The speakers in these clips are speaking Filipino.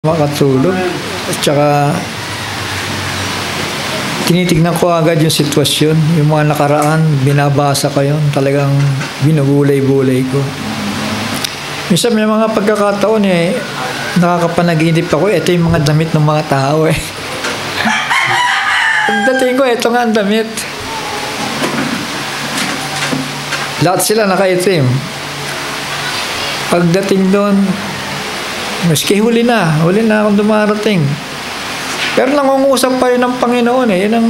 makatulog. At saka tinitignan ko agad yung sitwasyon, yung mga nakaraan, binabasa ko yun, talagang binubulay-bulay ko. Minsan may mga pagkakataon nakakapanaginip ako, ito yung mga damit ng mga tao Pagdating ko, ito nga ang damit. Lahat sila nakaitim. Pagdating doon, maski huli na akong dumarating. Pero nangungusap pa rin ng Panginoon Yun ang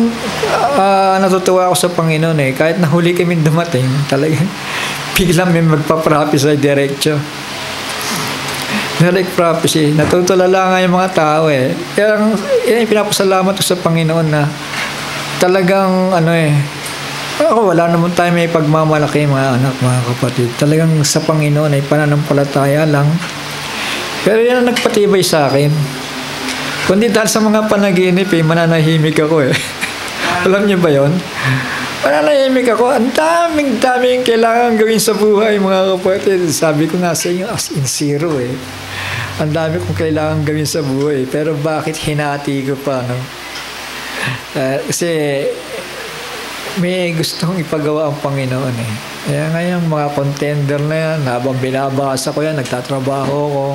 natutuwa ako sa Panginoon Kahit nahuli kami dumating, talagang biglang may magpa-prophesy diretso. Direct prophecy. Natutulala nga yung mga tao Kaya yan pinapasalamat ko sa Panginoon na talagang ako wala naman tayo may pagmamalaki mga anak, mga kapatid. Talagang sa Panginoon ay pananampalataya lang. Pero yan ang nagpatibay sa akin. Kundi dahil sa mga panaginip mananahimik ako Alam niyo ba yon? Mananahimik ako. Ang daming kailangan gawin sa buhay, mga kapatid. Sabi ko nga sa inyo, as in zero Ang dami kong kailangan gawin sa buhay. Pero bakit hinati ko pa, kasi may gustong ipagawa ang Panginoon Kaya ngayon, mga contender na yan, habang binabasa ko yan, nagtatrabaho ko.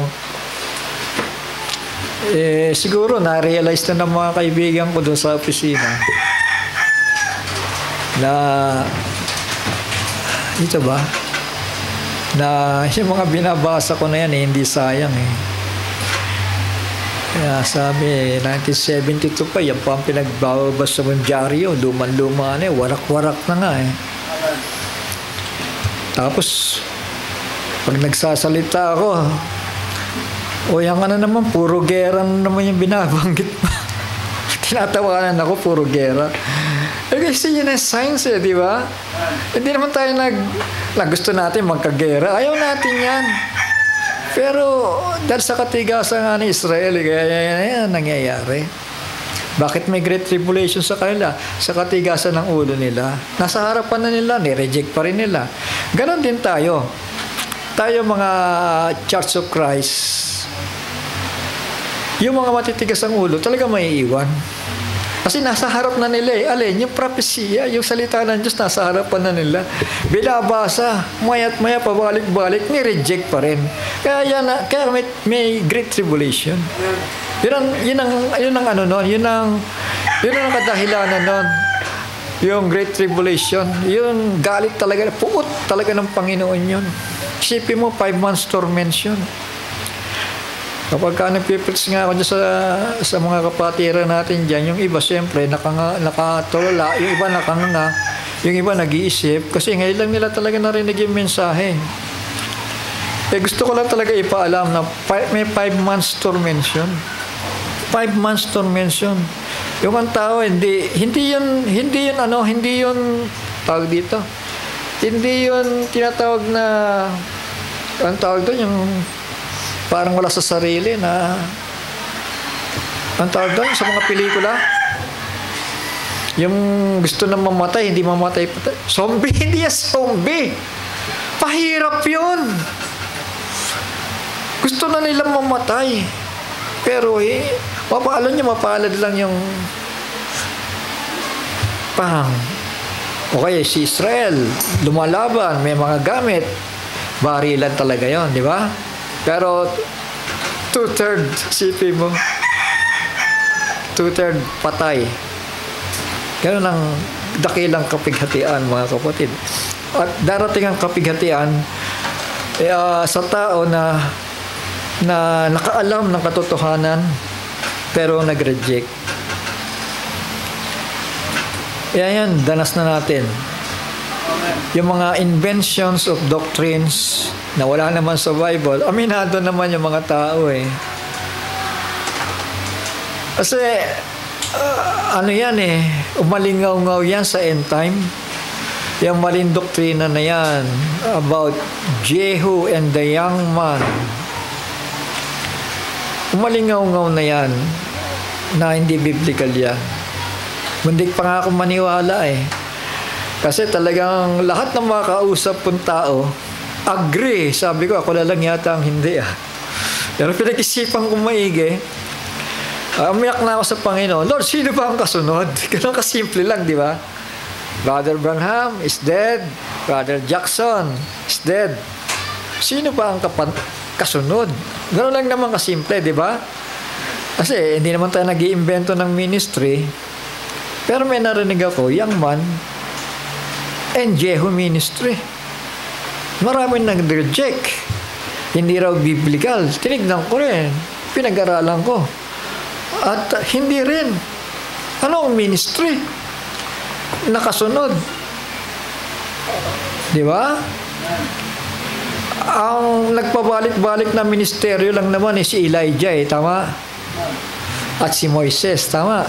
Siguro na-realize na ng mga kaibigan ko doon sa opisina na ito ba na yung mga binabasa ko na yan hindi sayang Kaya sabi 1972 pa yan pa ang pinagbabas sa dyaryo, luman-luma warak-warak na nga Tapos pag nagsasalita ako, yan ka na naman, puro gera naman yung binabanggit mo. Tinatawanan ako, puro gera. Kasi yun ang science di ba? Hindi naman tayo gusto natin magkagera. Ayaw natin yan. Pero dahil sa katigasan nga ni Israel, kaya yan nangyayari. Bakit may great tribulation sa kanila? Sa katigasan ng ulo nila. Nasa harapan na nila, ni-reject pa rin nila. Ganon din tayo. Tayo mga Church of Christ, yung mga matitigas ang ulo, talaga may iwan. Kasi nasa harap na nila Alin, yung propesya, yung salita ng Diyos, nasa harapan na nila. Binabasa, maya't maya, pabalik-balik, ni-reject pa rin. Kaya may great tribulation. Yun ang kadahilanan nun. Yung great tribulation, yung galit talaga, puot talaga ng Panginoon yun. Isipin mo, 5 months torment yun. Kapag nagpipreach nga ako dyan sa mga kapatiran natin dyan, yung iba siyempre nakatulala, yung iba nakanganga, yung iba nag-iisip, kasi ngayon lang nila talaga narinig yung mensahe. Gusto ko lang talaga ipaalam na may 5 months tormention. 5 months tormention. Yung ang tao, hindi yun tawag dito. Hindi yun tinatawag na, ang tawag doon, yung parang wala sa sarili na ang tawag doon sa mga pelikula yung gusto na mamatay, hindi mamatay pa. Zombie, hindi yan zombie. Pahirap yun. Gusto na nilang mamatay. Pero mapaalad lang yung okay, si Israel lumalaban, may mga gamit, barilan talaga yon, di ba? Pero 2/3 sipin mo, 2/3 patay. Ganun ang dakilang kapighatian, mga kapatid. At darating ang kapighatian sa tao na nakaalam ng katotohanan pero nag-reject. Yan, danas na natin. Yung mga inventions of doctrines na wala naman sa Bible, aminado naman yung mga tao Kasi umalingaw-ngaw yan sa end time. Yung maling doktrina na yan about Jehu and the young man. Umalingaw-ngaw na yan na hindi biblical yan. Mundik pa nga akong maniwala Kasi talagang lahat ng mga kausap kong tao agree. Sabi ko, ako na lang yata ang hindi Pero pinag-isipan kong maigi, umiyak na ako sa Panginoon, Lord, sino ba ang kasunod? Ganun kasimple lang, di ba? Brother Branham is dead. Brother Jackson is dead. Sino ba ang kasunod? Ganun lang naman kasimple, di ba? Kasi hindi naman tayo nag-iimbento ng ministry. Pero may narinig ako, Young Man and Jehu Ministry. Maraming nag-reject. Hindi raw biblical. Tinignan ko rin. Pinag-aralan ko. At hindi rin. Ano ang ministry? Nakasunod. Di ba? Ang nagpabalik-balik na ministeryo lang naman si Elijah, tama? At si Moises, tama?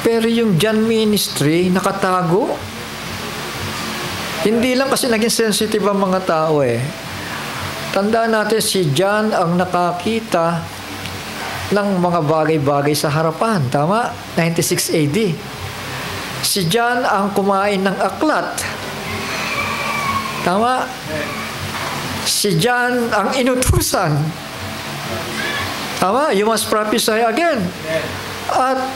Pero yung John ministry, nakatago. Hindi lang kasi naging sensitive ang mga tao Tandaan natin si John ang nakakita ng mga bagay-bagay sa harapan. Tama? 96 AD. Si John ang kumain ng aklat. Tama? Si John ang inutusan. Tama? You must prophesy again. At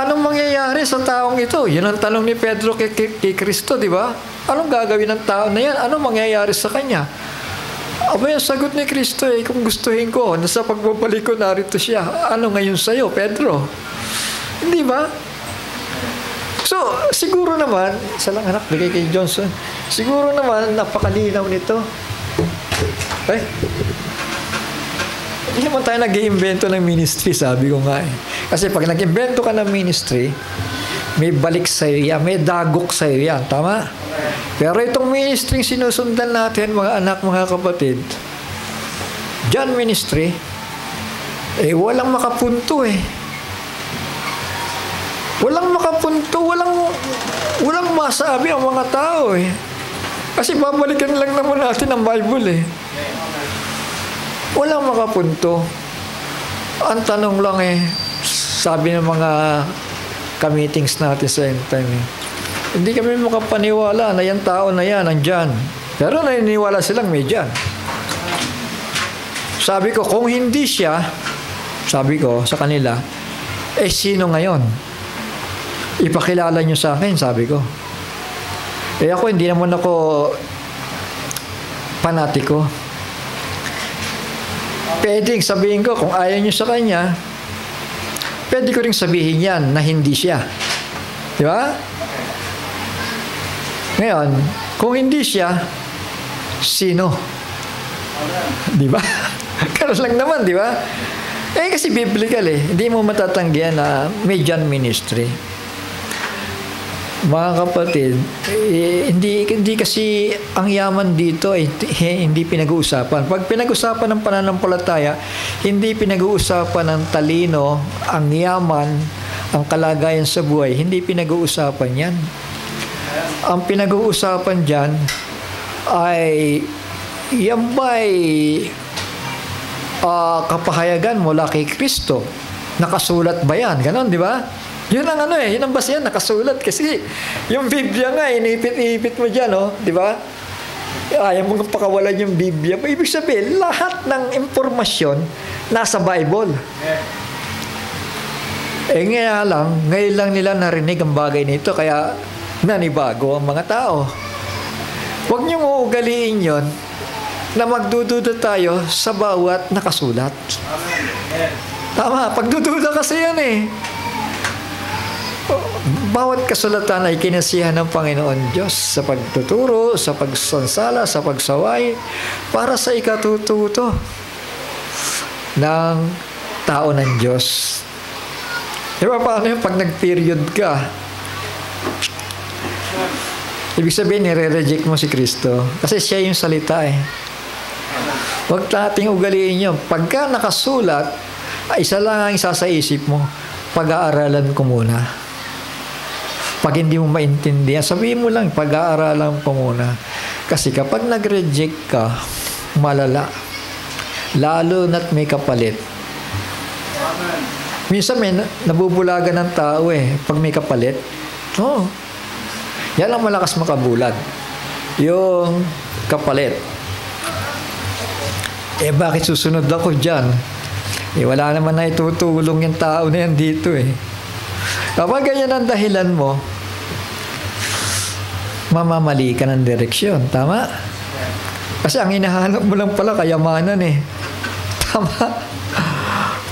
anong mangyayari sa taong ito? Yun ang tanong ni Pedro kay Kristo, di ba? Anong gagawin ng tao na yan? Anong mangyayari sa kanya? Aba, yung sagot ni Kristo kung gustuhin ko, nasa pagbabalik ko, narito siya. Ano ngayon sa'yo, Pedro? Hindi ba? So, siguro naman, isa lang anak, bigay kay Johnson, siguro naman, napakalinaw nito. Hindi naman tayo nag-iimbento ng ministry, sabi ko nga Kasi pag nag-imbento ka ng ministry, may balik sa'yo yan, may dagok sa'yo yan, tama? Pero itong ministry sinusundan natin, mga anak, mga kapatid, John Ministry, walang makapunto Walang makapunto, walang masabi ang mga tao Kasi babalikan lang naman natin ang Bible Walang makapunto. Ang tanong lang sabi ng mga ka-meetings natin sa end time hindi kami makapaniwala na yung tao na yan, nandyan. Pero naniniwala silang may dyan. Sabi ko, kung hindi siya, sabi ko sa kanila, sino ngayon? Ipakilala nyo sa akin, sabi ko. Ako, hindi naman ako panatiko. Pwedeng sabihin ko, kung ayaw nyo sa kanya, pwede ko rin sabihin yan na hindi siya. Di ba? Ngayon, kung hindi siya, sino? Di ba? Karoon lang naman, di ba? Kasi biblical Hindi mo matatanggihan na may John ministry. Mga kapatid, hindi kasi ang yaman dito hindi pinag-uusapan. Pag pinag-usapan ng pananampalataya, hindi pinag-uusapan ng talino, ang yaman, ang kalagayan sa buhay. Hindi pinag-uusapan yan. Ang pinag-uusapan dyan ay yan ba'y kapahayagan mula kay Kristo? Nakasulat ba yan? Ganon, di ba? Yun ang yun ang basihan, nakasulat. Kasi yung Biblia nga, inipit-ipit mo dyan, di ba? Ayaw mo pakawalan yung Biblia. Ibig sabihin, lahat ng impormasyon nasa Bible. Ngayon lang nila narinig ang bagay nito, kaya nanibago ang mga tao. Huwag niyong uugaliin yon na magdududa tayo sa bawat nakasulat. Tama, pagdududa kasi yan Bawat kasulatan ay kinasihan ng Panginoon Diyos sa pagtuturo, sa pagsansala, sa pagsaway, para sa ikatututo ng tao ng Diyos. Di ba paano yung pag nag-period ka? Ibig sabihin, nire-reject mo si Kristo. Kasi siya yung salita Huwag nating ugaliin yun. Pagka nakasulat, isa lang ang isa sa isip mo, pag-aaralan ko muna. Pag hindi mo maintindihan, sabihin mo lang, pag-aaralan ko muna. Kasi kapag nag-reject ka, malala. Lalo na't may kapalit. Minsan may nabubulagan ng tao pag may kapalit. Yan ang malakas makabulag. Yung kapalit. Bakit susunod ako dyan? Wala naman na itutulong yung tao na yan dito eh. Kapag ganyan ang dahilan mo, mamamali ka ng direksyon. Tama? Kasi ang hinahanap mo lang pala kayamanan eh. Tama?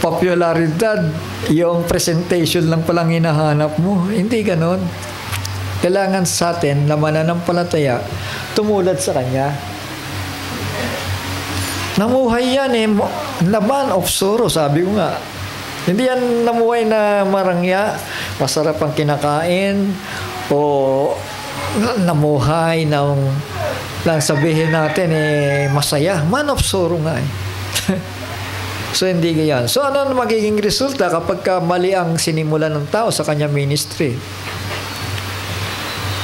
Popularidad, yung presentation lang palang hinahanap mo. Hindi ganon. Kailangan sa atin, na mananampalataya, tumulad sa Kanya. Namuhay yan eh. Laman of sorrow, sabi ko nga. Hindi yan namuhay na marangya, masarap ang kinakain, o namuhay ng lang sabihin natin masaya. Man of sorrow nga eh. So hindi ganyan. So ano magiging resulta kapag mali ang sinimulan ng tao sa kanya ministry?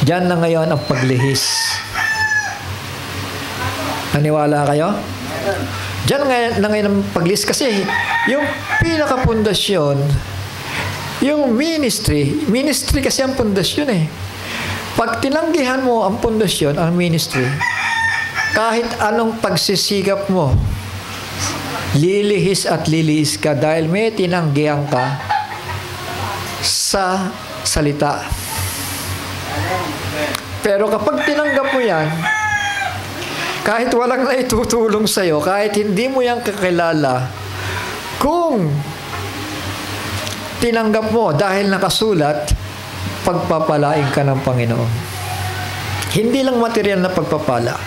Diyan na ngayon ang paglihis. Naniwala kayo? Diyan na ngayon ang paglihis kasi yung pinaka-pundasyon, yung ministry kasi ang pundasyon eh. Pag tinanggihan mo ang pundasyon, ang ministry, kahit anong pagsisigap mo, lilihis at lilihis ka dahil may tinanggihan ka sa salita. Pero kapag tinanggap mo yan, kahit walang naitutulong sa'yo, kahit hindi mo yan kakilala, kung tinanggap mo dahil nakasulat, pagpapalain ka ng Panginoon. Hindi lang material na pagpapala,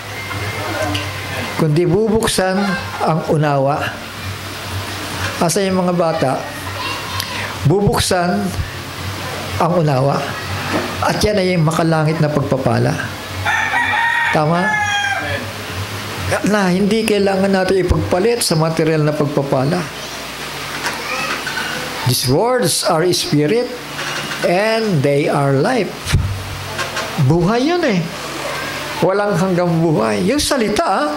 kundi bubuksan ang unawa. Asa yung mga bata, bubuksan ang unawa. At yan ay makalangit na pagpapala. Tama? Na hindi kailangan natin ipagpalit sa material na pagpapala. These words are spirit and they are life. Buhay yun eh. Walang hanggang buhay. Yung salita,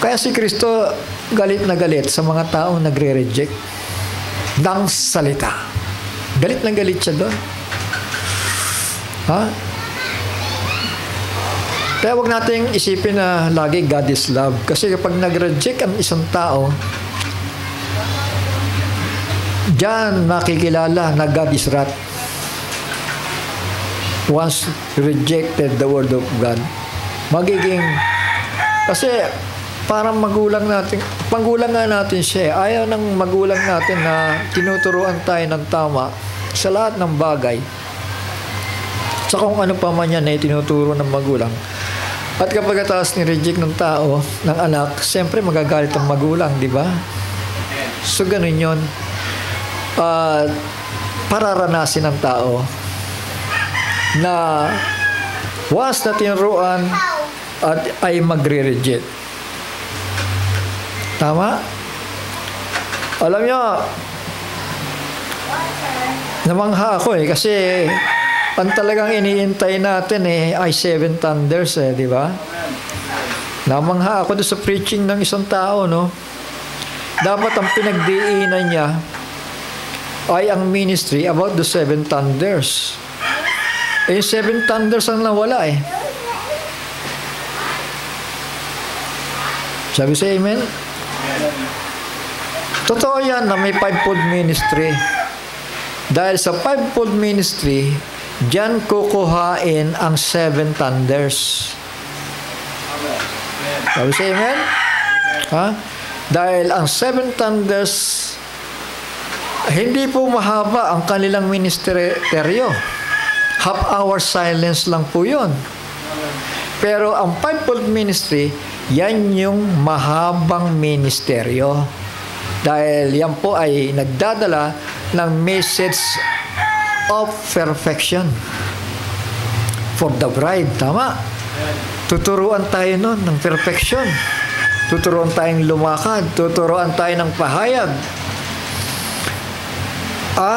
kaya si Kristo galit na galit sa mga taong nagre-reject ng salita. Galit na galit siya doon. Ha? Kaya huwag nating isipin na lagi God is love. Kasi kapag nag-reject ang isang tao, diyan makikilala na God is wrath. Once rejected the word of God, magiging, kasi parang magulang nga natin siya. Ayaw ng magulang natin na tinuturuan tayo ng tama sa lahat ng bagay. Sa kung ano pa man yan ay tinuturo ng magulang. At kapag taas ni-reject ng tao, ng anak, siyempre magagalit ang magulang, di ba? So, ganun yun. Pararanasin ng tao na once na tinuruan at ay magre-reject. Tama? Alam nyo, namangha ako kasi ang talagang iniintay natin ay 7 thunders di ba? Namangha ako doon sa preaching ng isang tao, no? Dapat ang pinagdiinan niya ay ang ministry about the 7 thunders. 7 thunders ang nawala Sabi sa amen? Totoo yan na may 5-fold ministry. Dahil sa 5-fold ministry, diyan kukuhain ang 7 thunders. Sabi sa amen? Ha? Dahil ang 7 thunders, hindi po mahaba ang kanilang ministeryo. Half-hour silence lang po yun. Pero ang 5-fold ministry, yan yung mahabang ministeryo. Dahil yan po ay nagdadala ng message of perfection for the bride. Tama? Tuturuan tayo nun ng perfection. Tuturuan tayong lumakad. Tuturuan tayo ng pahayag.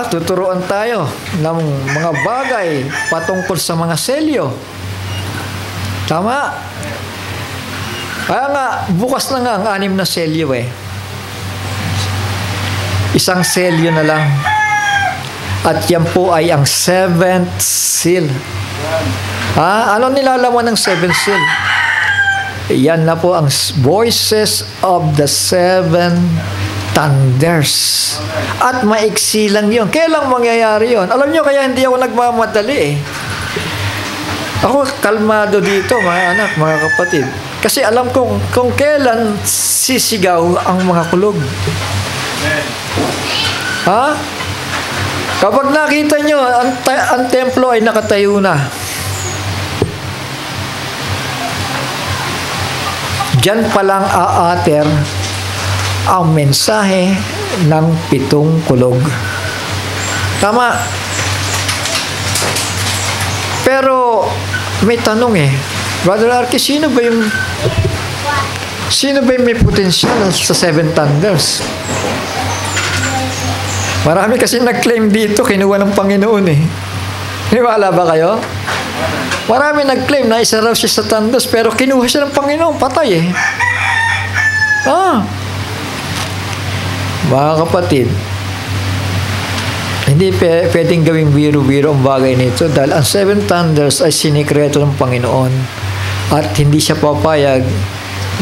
Tuturuan tayo ng mga bagay patungkol sa mga selyo. Tama? Kaya nga, bukas na nga ang 6 na selyo Isang selyo na lang. At yan po ay ang 7th seal. Ano nilalaman ng 7th seal? Yan na po ang voices of the seven thunders. At maiksi lang yun. Kailang mangyayari yun? Alam nyo, kaya hindi ako nagmamadali eh. Ako, kalmado dito, mga anak, mga kapatid. Kasi alam kong kung kailan sisigaw ang mga kulog. Ha? Kapag nakita nyo, ang templo ay nakatayo na. Diyan palang aater ang mensahe ng 7 kulog. Tama. Pero may tanong eh. Brother Arky, sino ba yung may potensyal sa 7 thunders? Marami kasi nag-claim dito, kinuha ng Panginoon eh. Niwala ba kayo? Marami nag-claim na isa raw siya sa thunders, pero kinuha siya ng Panginoon, patay eh. Mga kapatid, hindi pwedeng gawing biro-biro ang bagay nito dahil ang 7 thunders ay sinikreto ng Panginoon at hindi siya papayag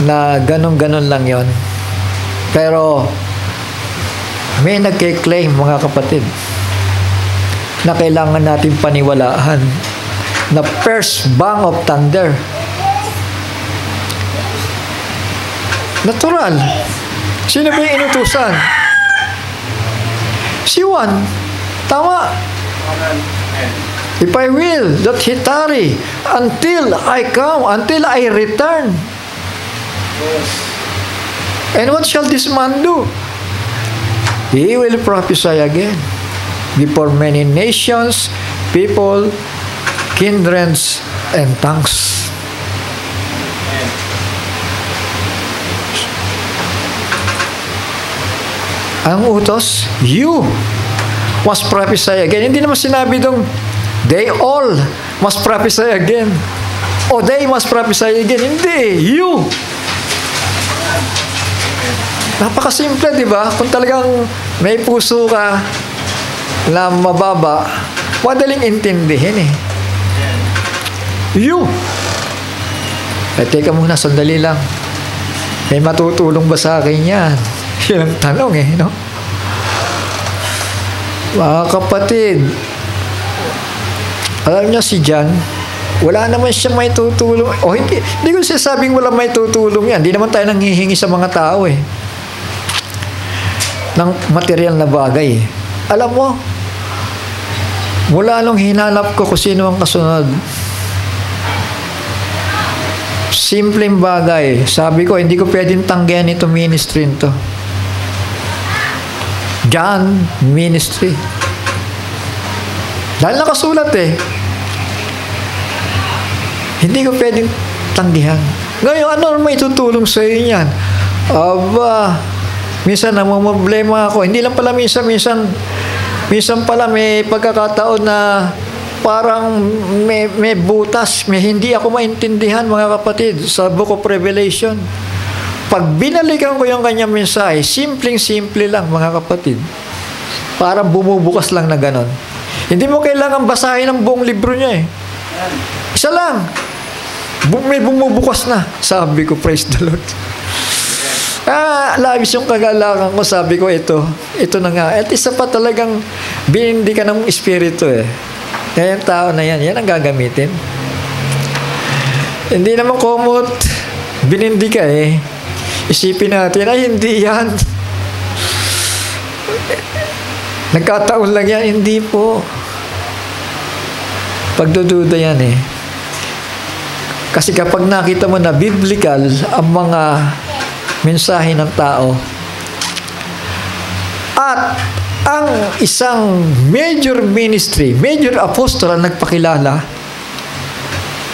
na ganon-ganon lang yon. Pero may nagke-claim, mga kapatid, na kailangan natin paniwalaan na first bang of thunder. Natural. Sino ba yung inutusan? Si Juan. Tama. If I will that he tarry until I come, until I return. And what shall this man do? He will prophesy again before many nations, people, kindreds, and tongues. Ang utos, you must prophesy again. Hindi naman sinabi dong, they all must prophesy again. O they must prophesy again. Hindi, you. Napakasimple, di ba? Kung talagang may puso ka na mababa, madaling intindihin eh. You. Teka muna, sandali lang. May matutulong ba sa akin yan? Yan ang tanong eh, no? Mga kapatid, alam niyo si John, wala naman siya may tutulong. O hindi ko sinasabing wala may tutulong yan. Hindi naman tayo nanghihingi sa mga tao eh. Ng material na bagay. Alam mo, mula nung hinanap ko kung sino ang kasunod, simpleng bagay. Sabi ko, hindi ko pwedeng tanggihan ito ministry nito. John Ministry. Dahil nakasulat eh. Hindi ko pwedeng tanggihan. Ngayon, ano may tutulong sa iyo niyan? Aba, minsan namumblema ako. Hindi lang pala minsan pala may pagkakataon na parang may butas, may hindi ako maintindihan, mga kapatid, sa Book of Revelation. Pag binalikan ko yung kanyang mensahe, simpleng-simple lang, mga kapatid. Parang bumubukas lang na ganon. Hindi mo kailangan basahin ang buong libro niya eh. Isa lang. May bumubukas na. Sabi ko, praise the Lord. Labis yung kagalakan ko, sabi ko, ito na nga. At isa pa talagang binindi ka ng espiritu eh. Kaya yung tao na yan ang gagamitin. Hindi naman kumot, binindi ka eh. Isipin natin, ay hindi yan. Nagkataon lang yan, hindi po. Pagdududa yan eh. Kasi kapag nakita mo na biblical ang mga mensahe ng tao, at ang isang major ministry, major apostle ang nagpakilala,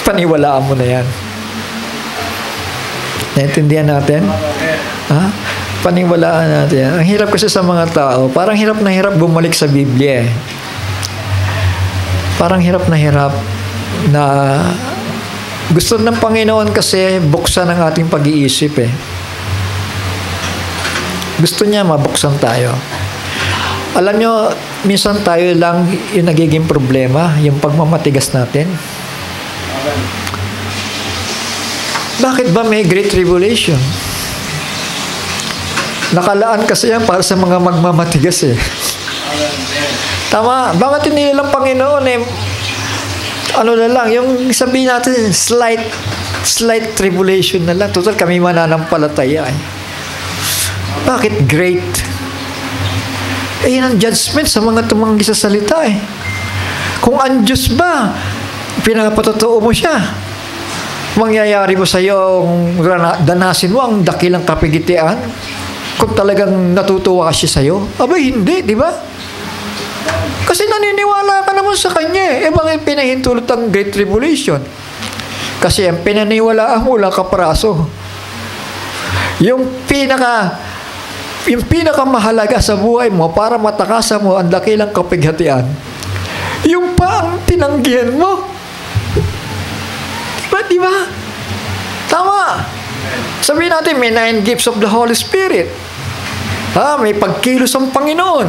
paniwalaan mo na yan. Naintindihan natin? Ha? Paniwalaan natin. Ang hirap kasi sa mga tao, parang hirap na hirap bumalik sa Biblia eh. Parang hirap na gusto ng Panginoon kasi buksan ang ating pag-iisip eh. Gusto niya mabuksan tayo. Alam nyo, minsan tayo lang yung nagiging problema, yung pagmamatigas natin. Bakit ba may Great Tribulation? Nakalaan kasi yan para sa mga magmamatigas eh. Tama. Bakit hindi nilang Panginoon eh, ano na lang, yung sabihin natin, slight tribulation na lang. Total, kami mananampalataya eh. Bakit great? Eh, yan ang judgment sa mga tumanggi sa salita eh. Kung ang Diyos ba, pinapatotoo mo siya, mangyayari mo sa iyo, danasin mo ang dakilang kapigitian, kung talagang natutuwa siya sa iyo, abay hindi, di ba? Kasi naniniwala ka naman sa Kanya eh. Eh, bakit pinahintulot ang Great Tribulation? Kasi ang pinaniwalaan mo, wala kaparaso. Yung pinakamahalaga sa buhay mo para matakasan mo ang dakilang kapighatian, yung pa ang tinanggihan mo. Di ba? Tama. Sabihin natin, may 9 gifts of the Holy Spirit. May pagkilos ang Panginoon.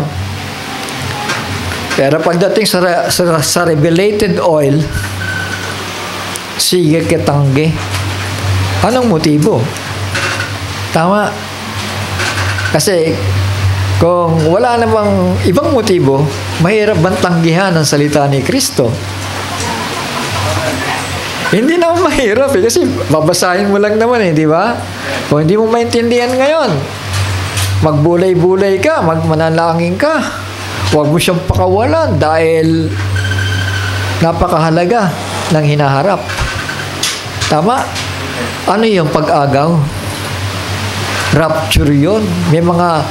Pero pagdating sa revelated oil, sige kitanggi. Anong motibo? Tama. Kasi kung wala namang ibang motibo, mahirap bang tanggihan ang salita ni Kristo? Hindi naman mahirap eh, kasi babasahin mo lang naman eh, di ba? Kung hindi mo maintindihan ngayon, magbulay-bulay ka, manalangin ka. Huwag mo siyang pakawalan dahil napakahalaga ng hinaharap. Tama? Ano yung pag-agaw? Rapture yun. May mga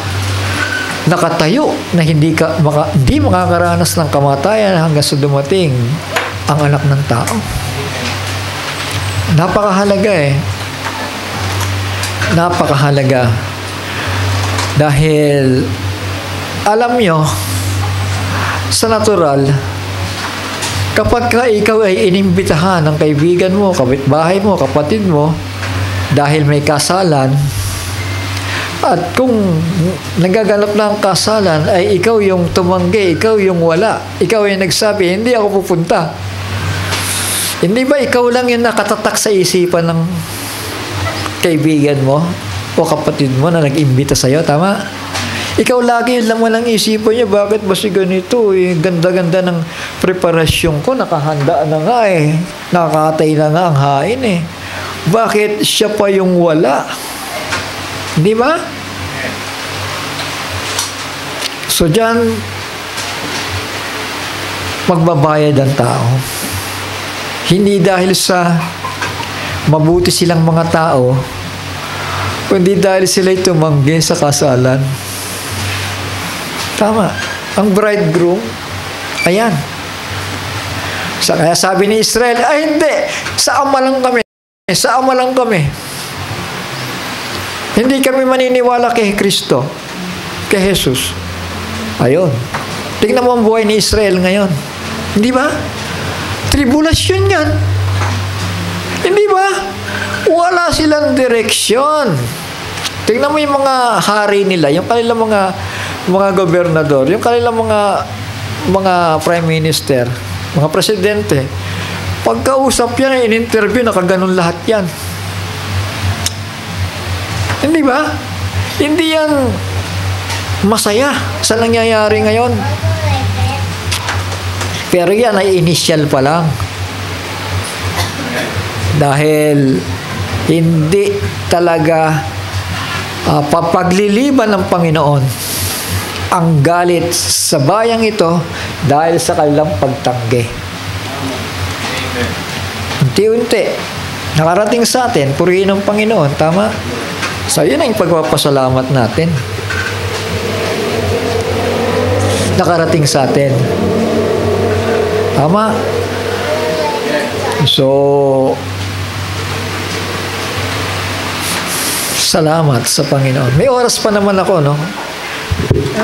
nakatayo na hindi makakaranas ng kamatayan hanggang sa dumating ang anak ng tao. Napakahalaga eh. Napakahalaga. Dahil alam nyo, sa natural, kapag ikaw ay inimbitahan ng kaibigan mo, kapitbahay mo, kapatid mo, dahil may kasalan, at kung nagaganap na ang kasalan, ay ikaw yung tumanggi, ikaw yung wala, ikaw yung nagsabi, hindi ako pupunta. Hindi ba ikaw lang yung nakatatak sa isipan ng kaibigan mo o kapatid mo na nag-imbita sa'yo? Tama? Ikaw lagi yung laman ng isipan niya, bakit ba si ganito? Eh, ganda-ganda ng preparasyon ko, nakahanda na nga eh. Nakakatay na nga ang hain eh. Bakit siya pa yung wala? Di ba? So dyan, magbabayad ang tao. Hindi dahil sa mabuti silang mga tao, kundi dahil sila'y tumanggi sa kasalan. Tama. Ang bridegroom, ayan. Kaya sabi ni Israel, ay hindi, sa Ama lang kami. Sa Ama lang kami. Hindi kami maniniwala kay Kristo, kay Jesus. Ayun. Tingnan mo ang buhay ni Israel ngayon. Hindi ba? Tribulasyon yan. Hindi ba? Wala silang direksyon. Tingnan mo yung mga hari nila, yung kanilang mga gobernador, yung kanilang mga prime minister, mga presidente. Pagkausap yan, in-interview, nakaganon lahat yan. Hindi ba? Hindi yan masaya sa nangyayari ngayon. Pero yan ay initial pa lang. Dahil hindi talaga papagliliban ng Panginoon ang galit sa bayang ito dahil sa kanilang pagtanggi. Unti-unti, nakarating sa atin, purihin ng Panginoon, tama? So, yun ang pagpapasalamat natin. Nakarating sa atin. Tama? So, salamat sa Panginoon. May oras pa naman ako, no?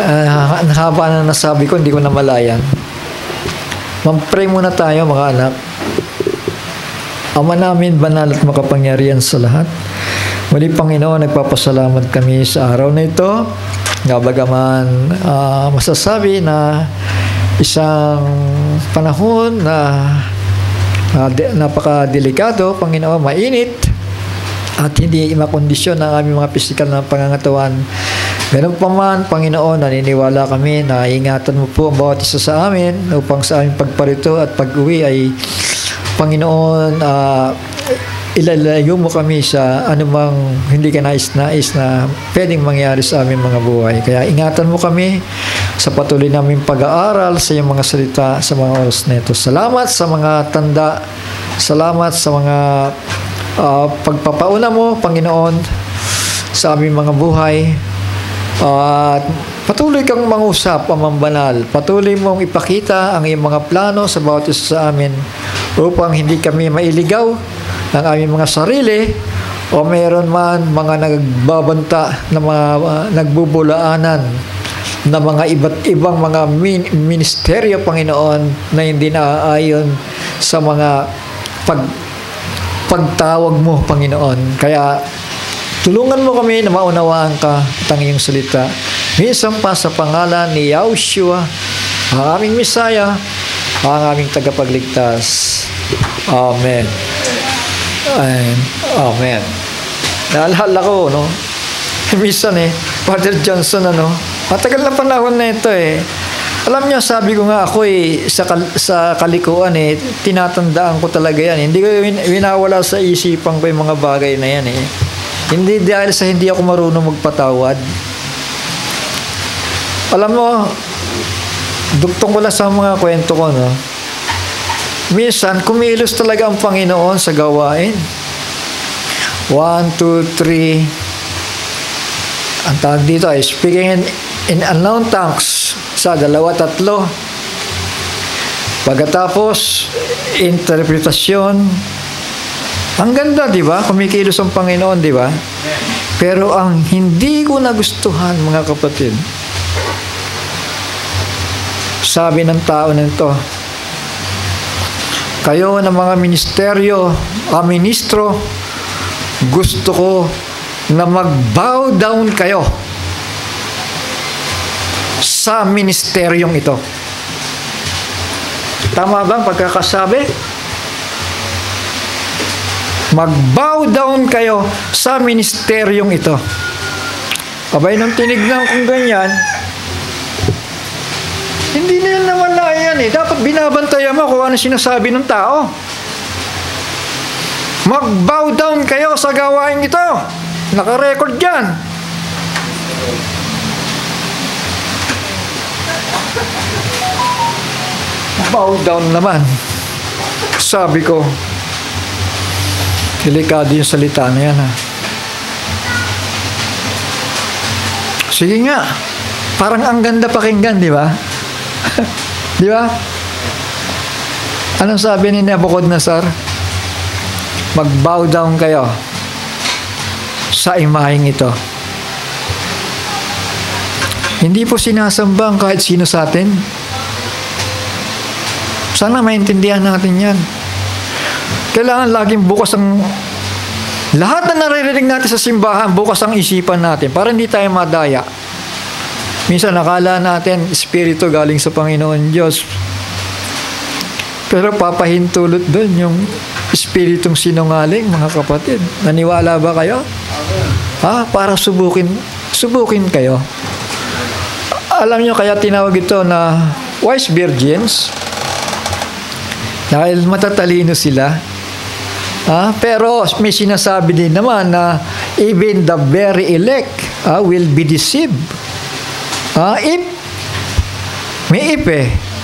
Ang haba na nasabi ko, hindi ko na malayan. Mag-pray muna tayo, mga anak. Ama namin, banal at makapangyarihan sa lahat. Muli, Panginoon, nagpapasalamat kami sa araw na ito. Bagaman masasabi na isang panahon na napakadelikado, Panginoon, mainit, at hindi makondisyon ang aming mga pisikal na pangangatawan. Ganun pa man, Panginoon, naniniwala kami na ingatan mo po ang bawat isa sa amin upang sa aming pagparito at pag-uwi ay, Panginoon, ilalayo mo kami sa anumang hindi ka nais-nais na pwedeng mangyari sa aming mga buhay. Kaya ingatan mo kami sa patuloy naming pag-aaral sa iyong mga salita sa mga oras na ito. Salamat sa mga tanda. Salamat sa mga pagpapauna mo, Panginoon, sa aming mga buhay. At patuloy kang mangusap, Amang Banal. Patuloy mong ipakita ang iyong mga plano sa bawat isa sa amin upang hindi kami mailigaw ng aming mga sarili o mayroon man mga nagbabanta na mga nagbubulaanan na mga iba't ibang mga ministeryo, Panginoon, na hindi naaayon sa mga pagtawag mo, Panginoon. Kaya tulungan mo kami na maunawaan ka at ang iyong salita. Minsan pa sa pangalan ni Yahushua, ang aming Misaya, ang aming tagapagligtas. Amen. Amen. Naalala ko, no? Minsan Father Johnson, matagal na panahon na ito Alam niyo, sabi ko nga ako sa kalikuan tinatandaan ko talaga yan. Hindi ko winawala sa isipan ko yung mga bagay na yan Hindi dahil sa hindi ako marunong magpatawad. Alam mo, duktong ko lang sa mga kwento ko, no? Minsan, kumilos talaga ang Panginoon sa gawain. 1, 2, 3. Ang tawag dito ay speaking in unknown tongues sa 2, 3. Pagkatapos, interpretasyon. Ang ganda, di ba? Kumikilos ang Panginoon, di ba? Pero ang hindi ko nagustuhan, mga kapatid, sabi ng tao nito, kayo ng mga ministeryo, ministro, gusto ko na mag-bow down kayo sa ministeryong ito. Tama ba ang pagkakasabi? Mag-bow down kayo sa ministeryong ito. Abay, nang tinignan kong ganyan, hindi nila naman na yan Dapat binabantayan mo kung ano sinasabi ng tao. Mag-bow down kayo sa gawain ito. Naka-record yan. Bow down naman. Sabi ko, delikado yung salita na yan Sige nga. Parang ang ganda pakinggan, di ba? Di ba? Anong sabi ni Nebuchadnezzar? Mag-bow down kayo sa imaheng ito. Hindi po sinasamba kahit sino sa atin. Sana maintindihan natin yan. Kailangan laging bukas ang lahat na naririnig natin sa simbahan, bukas ang isipan natin para hindi tayo madaya. Minsan nakala natin espiritu galing sa Panginoon Diyos. Pero papahintulot doon yung espiritong sinungaling, mga kapatid. Naniwala ba kayo? Para subukin kayo. Alam nyo kaya tinawag ito na wise virgins? Dahil matatalino sila. Pero may sinasabi din naman na even the very elect will be deceived.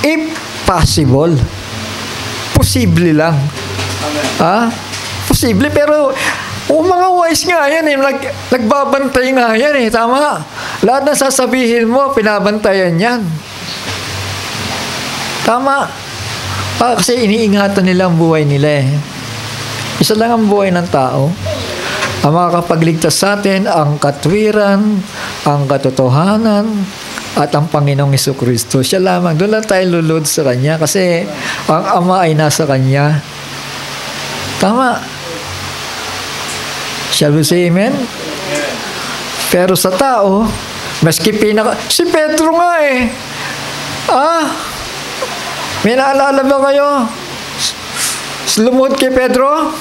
If possible, posible lang. Posible, pero mga wise nga yan nagbabantay nga yan tama. Lahat ng sasabihin mo, pinabantayan yan. Tama. Kasi iniingatan nila ang buhay nila Isa lang ang buhay ng tao. Ang makakapagligtas sa atin, ang katwiran, ang katotohanan, at ang Panginoong Jesucristo. Siya lamang. Doon lang tayo lulod sa Kanya kasi ang Ama ay nasa Kanya. Tama. Shall we say amen? Pero sa tao, maski si Pedro nga may naalala ba kayo? Lumod kay Pedro?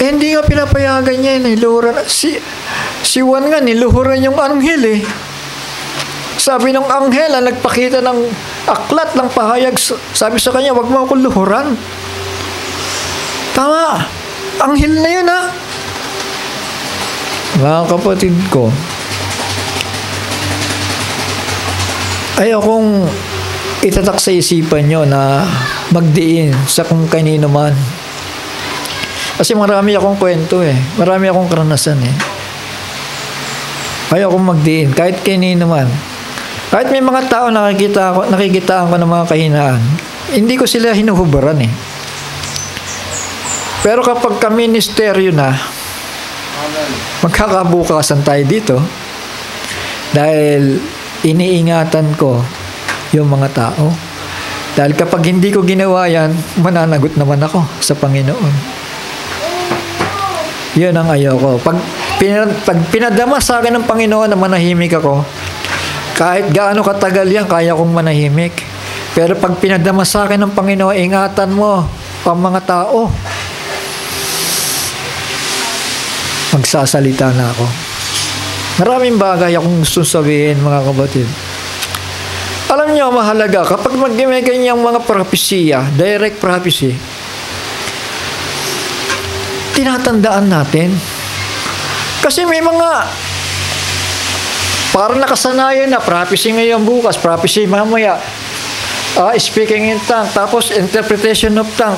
Hindi nga pinapayagan niya yun. Niluhuran. Si Juan nga, niluhuran yung anghel eh. Sabi ng anghel, nagpakita ng aklat ng pahayag. Sabi sa kanya, wag mo akong luhuran. Tama. Anghel na yun ha. Mga kapatid ko, ayokong itatak sa isipan nyo na magdiin sa kung kanino man. Kasi marami akong kwento eh. Marami akong karanasan eh. Ayokong magdiin. Kahit kanino man. Kahit may mga tao nakikitaan ko ng mga kahinaan, hindi ko sila hinuhubaran eh. Pero kapag ka-ministeryo na, magkakabukasan tayo dito dahil iniingatan ko yung mga tao. Dahil kapag hindi ko ginawa yan, mananagot naman ako sa Panginoon. Yun ang ayoko. Pag pinadama sa akin ng Panginoon na manahimik ako, kahit gaano katagal yan, kaya kong manahimik. Pero pag pinadama sa akin ng Panginoon, ingatan mo ang mga tao. Magsasalita na ako. Maraming bagay akong gusto sabihin, mga kapatid. Alam niyo, mahalaga, kapag may ganyang mga propesya, direct prophecy, tinatandaan natin. Kasi may mga parang nakasanayan na prophecy ngayon bukas, prophecy mamaya, speaking in tongue, tapos interpretation of tongue.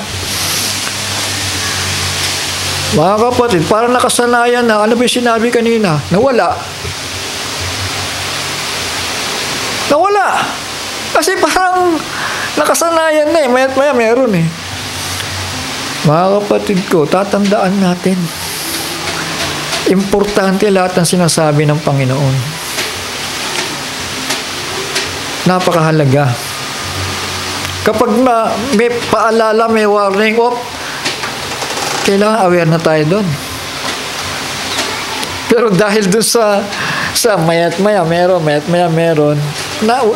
Mga kapatid, parang nakasanayan na, ano ba yung sinabi kanina? Nawala. Kasi parang nakasanayan na eh, maya't maya meron eh. Mga kapatid ko, tatandaan natin. Importante lahat ng sinasabi ng Panginoon. Napakahalaga. Kapag may paalala, may warning, kailangan aware na tayo doon. Pero dahil doon sa maya't maya meron,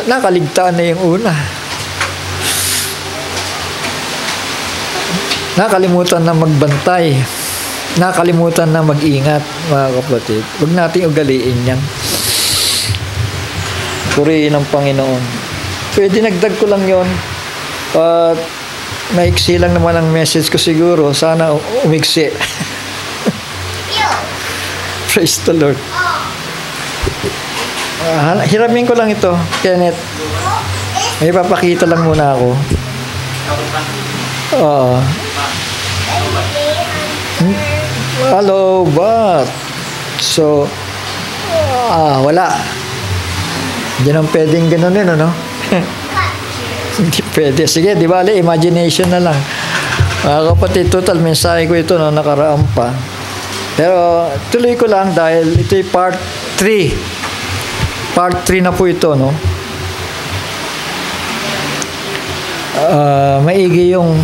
nakaligtaan na yung una. Nakalimutan na magbantay. Nakalimutan na mag-ingat, mga kapatid. Huwag natin ugaliin yan. Purihin ang Panginoon. Pwede nagdag ko lang yon. At maiksi lang naman ang message ko siguro. Sana umiksi. Praise the Lord. Hiramin ko lang ito, Kenneth. May papakita lang muna ako. Hello, but so wala. Hindi nang pwedeng ganunin, ano? Hindi pwede. Sige, di bale, imagination na lang. Mga kapatid, total mensahe ko ito na nakaraan pa. Pero tuloy ko lang dahil ito'y part 3. Part 3 na po ito, no? Maigi yung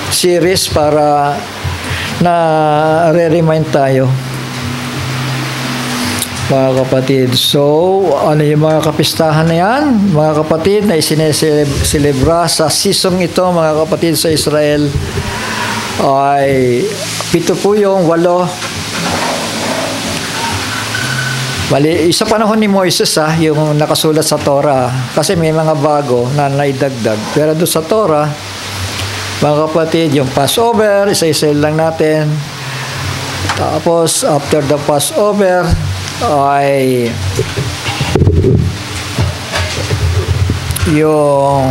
series para na re-remind tayo, mga kapatid. So, ano yung mga kapistahan na yan, mga kapatid, na isineselebra sa season ito, mga kapatid, sa Israel, ay 7 po yung 8. Bali, sa panahon ni Moises, yung nakasulat sa Torah, kasi may mga bago na naidagdag. Pero doon sa Torah, mga kapatid, yung Passover, isa-isa lang natin. Tapos, after the Passover, ay yung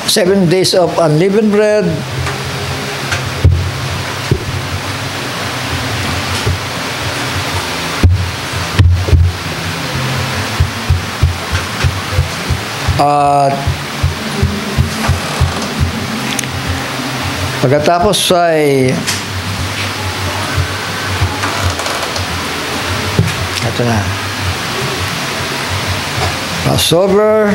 7 days of unleavened bread. At pagkatapos ay ito na, Passover,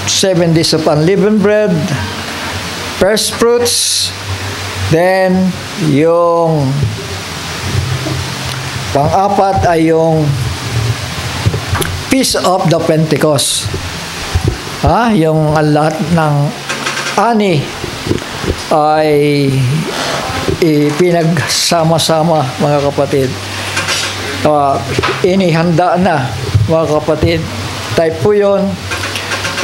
7 days of unleavened bread, first fruits, then yung pang-apat ay yung Feast of the Pentecost. Yung lahat ng ani ay pinagsama-sama, mga kapatid. Inihanda na, mga kapatid. Type po yun.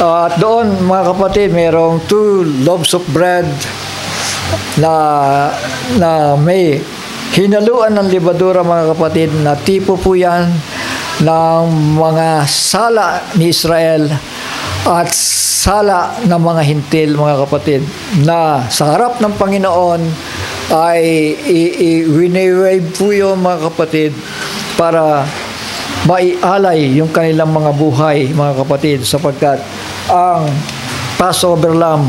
At doon, mga kapatid, mayroong 2 loaves of bread na may hinaluan ng libadura, mga kapatid, na tipo po yan ng mga sala ni Israel at sala ng mga hintil, mga kapatid, na sa harap ng Panginoon ay wini-wave po yun, mga kapatid, para maialay yung kanilang mga buhay, mga kapatid, sapagkat ang Passover Lamb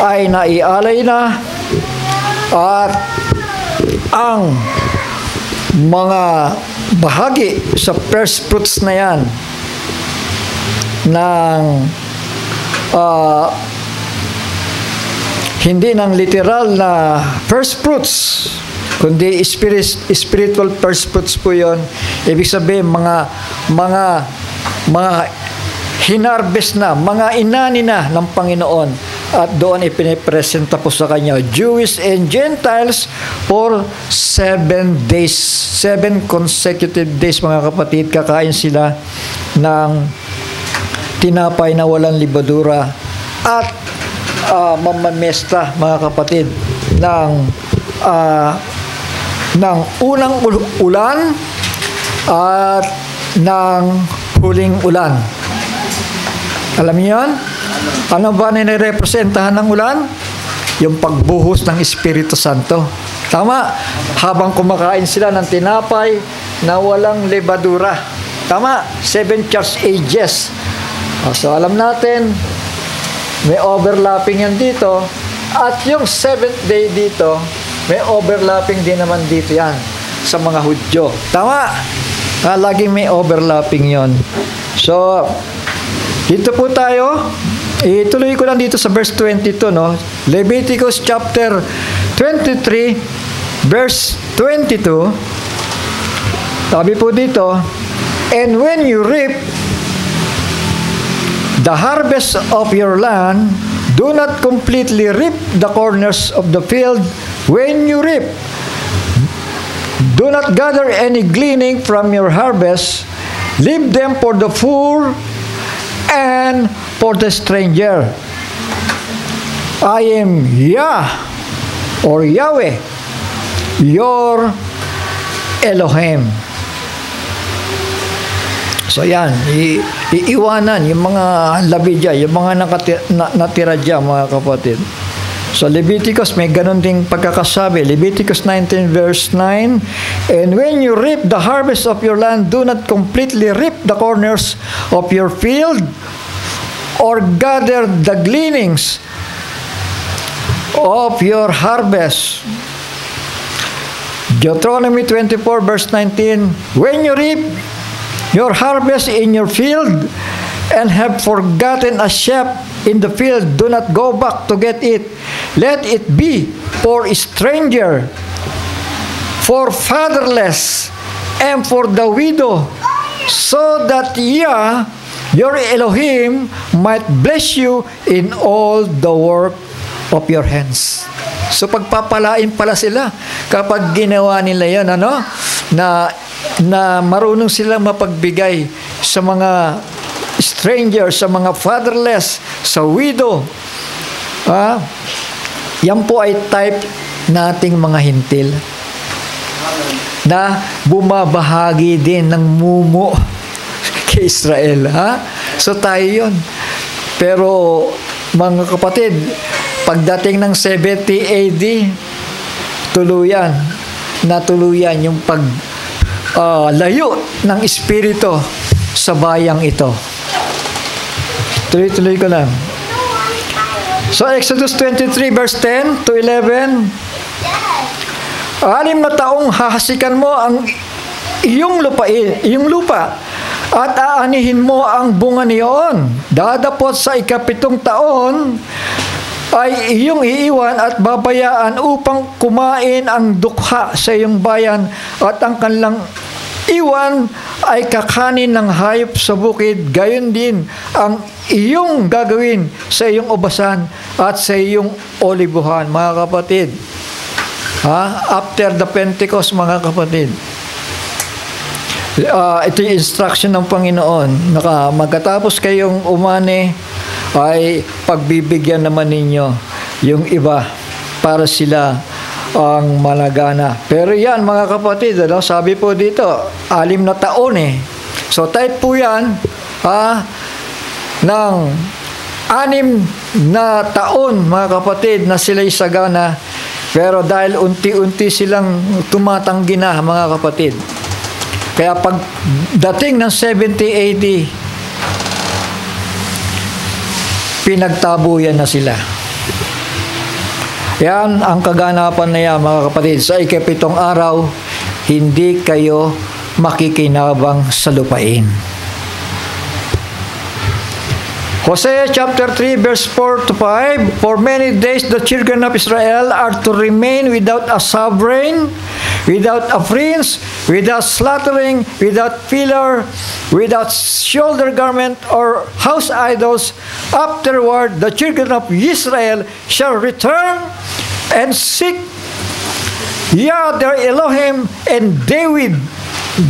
ay naialay na at ang mga bahagi sa first fruits na yan ng hindi ng literal na first fruits, kundi spiritual first fruits po yun. Ibig sabihin, mga hinarvest na, mga inani na ng Panginoon, at doon ipinipresenta po sa Kanya, Jewish and Gentiles, for 7 days, 7 consecutive days, mga kapatid. Kakain sila ng tinapay na walang libadura at mamamesta, mga kapatid, ng unang ulan at ng huling ulan. Alam niyo yan? Ano ba nire-representahan ng ulan? Yung pagbuhos ng Espiritu Santo. Tama? Habang kumakain sila ng tinapay na walang levadura. Tama? 7 church ages. So alam natin, may overlapping yan dito. At yung 7th day dito, may overlapping din naman dito yan sa mga Hudyo. Tama? Laging may overlapping yon. So, dito po tayo. Ituloy ko lang dito sa verse 22, no? Leviticus chapter 23, verse 22. Sabi po dito, and when you reap the harvest of your land, do not completely reap the corners of the field. When you reap, do not gather any gleaning from your harvest. Leave them for the poor and for the stranger. I am Yah, or Yahweh, your Elohim. So yan, iiwanan yung mga labidya, yung mga natira dyan, mga kapatid. So Leviticus, may ganun ding pagkakasabi. Leviticus 19 verse 9, and when you reap the harvest of your land, do not completely reap the corners of your field, or gather the gleanings of your harvest. Deuteronomy 24 verse 19, when you reap your harvest in your field and have forgotten a sheep in the field, do not go back to get it. Let it be for a stranger, for fatherless, and for the widow, so that Yah, your Elohim, might bless you in all the work of your hands. So pagpapalain pala sila kapag ginawa nila yan, ano? Na marunong silang mapagbigay sa mga strangers, sa mga fatherless, sa widow. Yan po ay type nating mga hintil na bumabahagi din ng mumo kay Israel. So tayo yun. Pero mga kapatid, pagdating ng 70 AD, natuluyan yung layo ng Espiritu sa bayang ito. Tuloy-tuloy ko lang. So Exodus 23 verse 10 to 11, 6 na taong hahasikan mo ang iyong lupa at aanihin mo ang bunga niyon. Dadapot sa 7 taon ay iyong iiwan at babayaan upang kumain ang dukha sa iyong bayan at ang kanilang iwan ay kakanin ng hayop sa bukid, gayon din ang iyong gagawin sa iyong ubasan at sa iyong olibuhan, mga kapatid. After the Pentecost, mga kapatid. Ito yung instruction ng Panginoon. Magkatapos kayong umani, ay pagbibigyan naman ninyo yung iba para sila ang malagana. Pero yan, mga kapatid, sabi po dito, 6 na taon eh. So type po yan ng 6 na taon, mga kapatid, na sila'y sagana. Pero dahil unti-unti silang tumatanggi na, mga kapatid. Kaya pag dating ng 70 AD, pinagtabuyan na sila. Yan ang kaganapan na yan, mga kapatid. Sa ika-7 araw, hindi kayo makikinabang sa lupain. Hosea chapter 3 verse 4 to 5, For many days the children of Israel are to remain without a sovereign, without a prince, without slaughtering, without pillar, without shoulder garment or house idols. Afterward, the children of Israel shall return and seek Yah their Elohim and David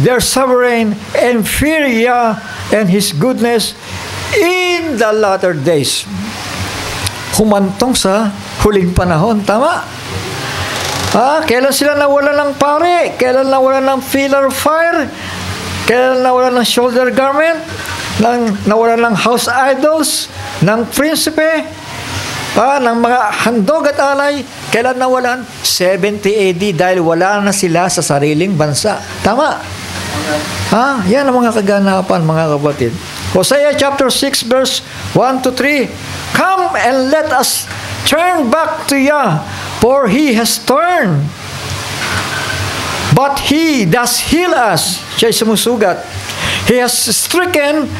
their sovereign, and fear Yah and His goodness in the latter days. Humantong sa huling panahon. Tama? Kailan sila nawala ng pare? Kailan nawala ng pillar of fire? Kailan nawala ng shoulder garment? Nawala ng house idols? Ng prinsipe? Ng mga handog at alay? Kailan nawalan? 70 AD dahil wala na sila sa sariling bansa. Tama? Yan ang mga kaganapan, mga kapatid. Hosea chapter 6 verse 1 to 3, Come and let us turn back to Yah, for He has turned, but He does heal us. Siya'y sumusugat. He has stricken,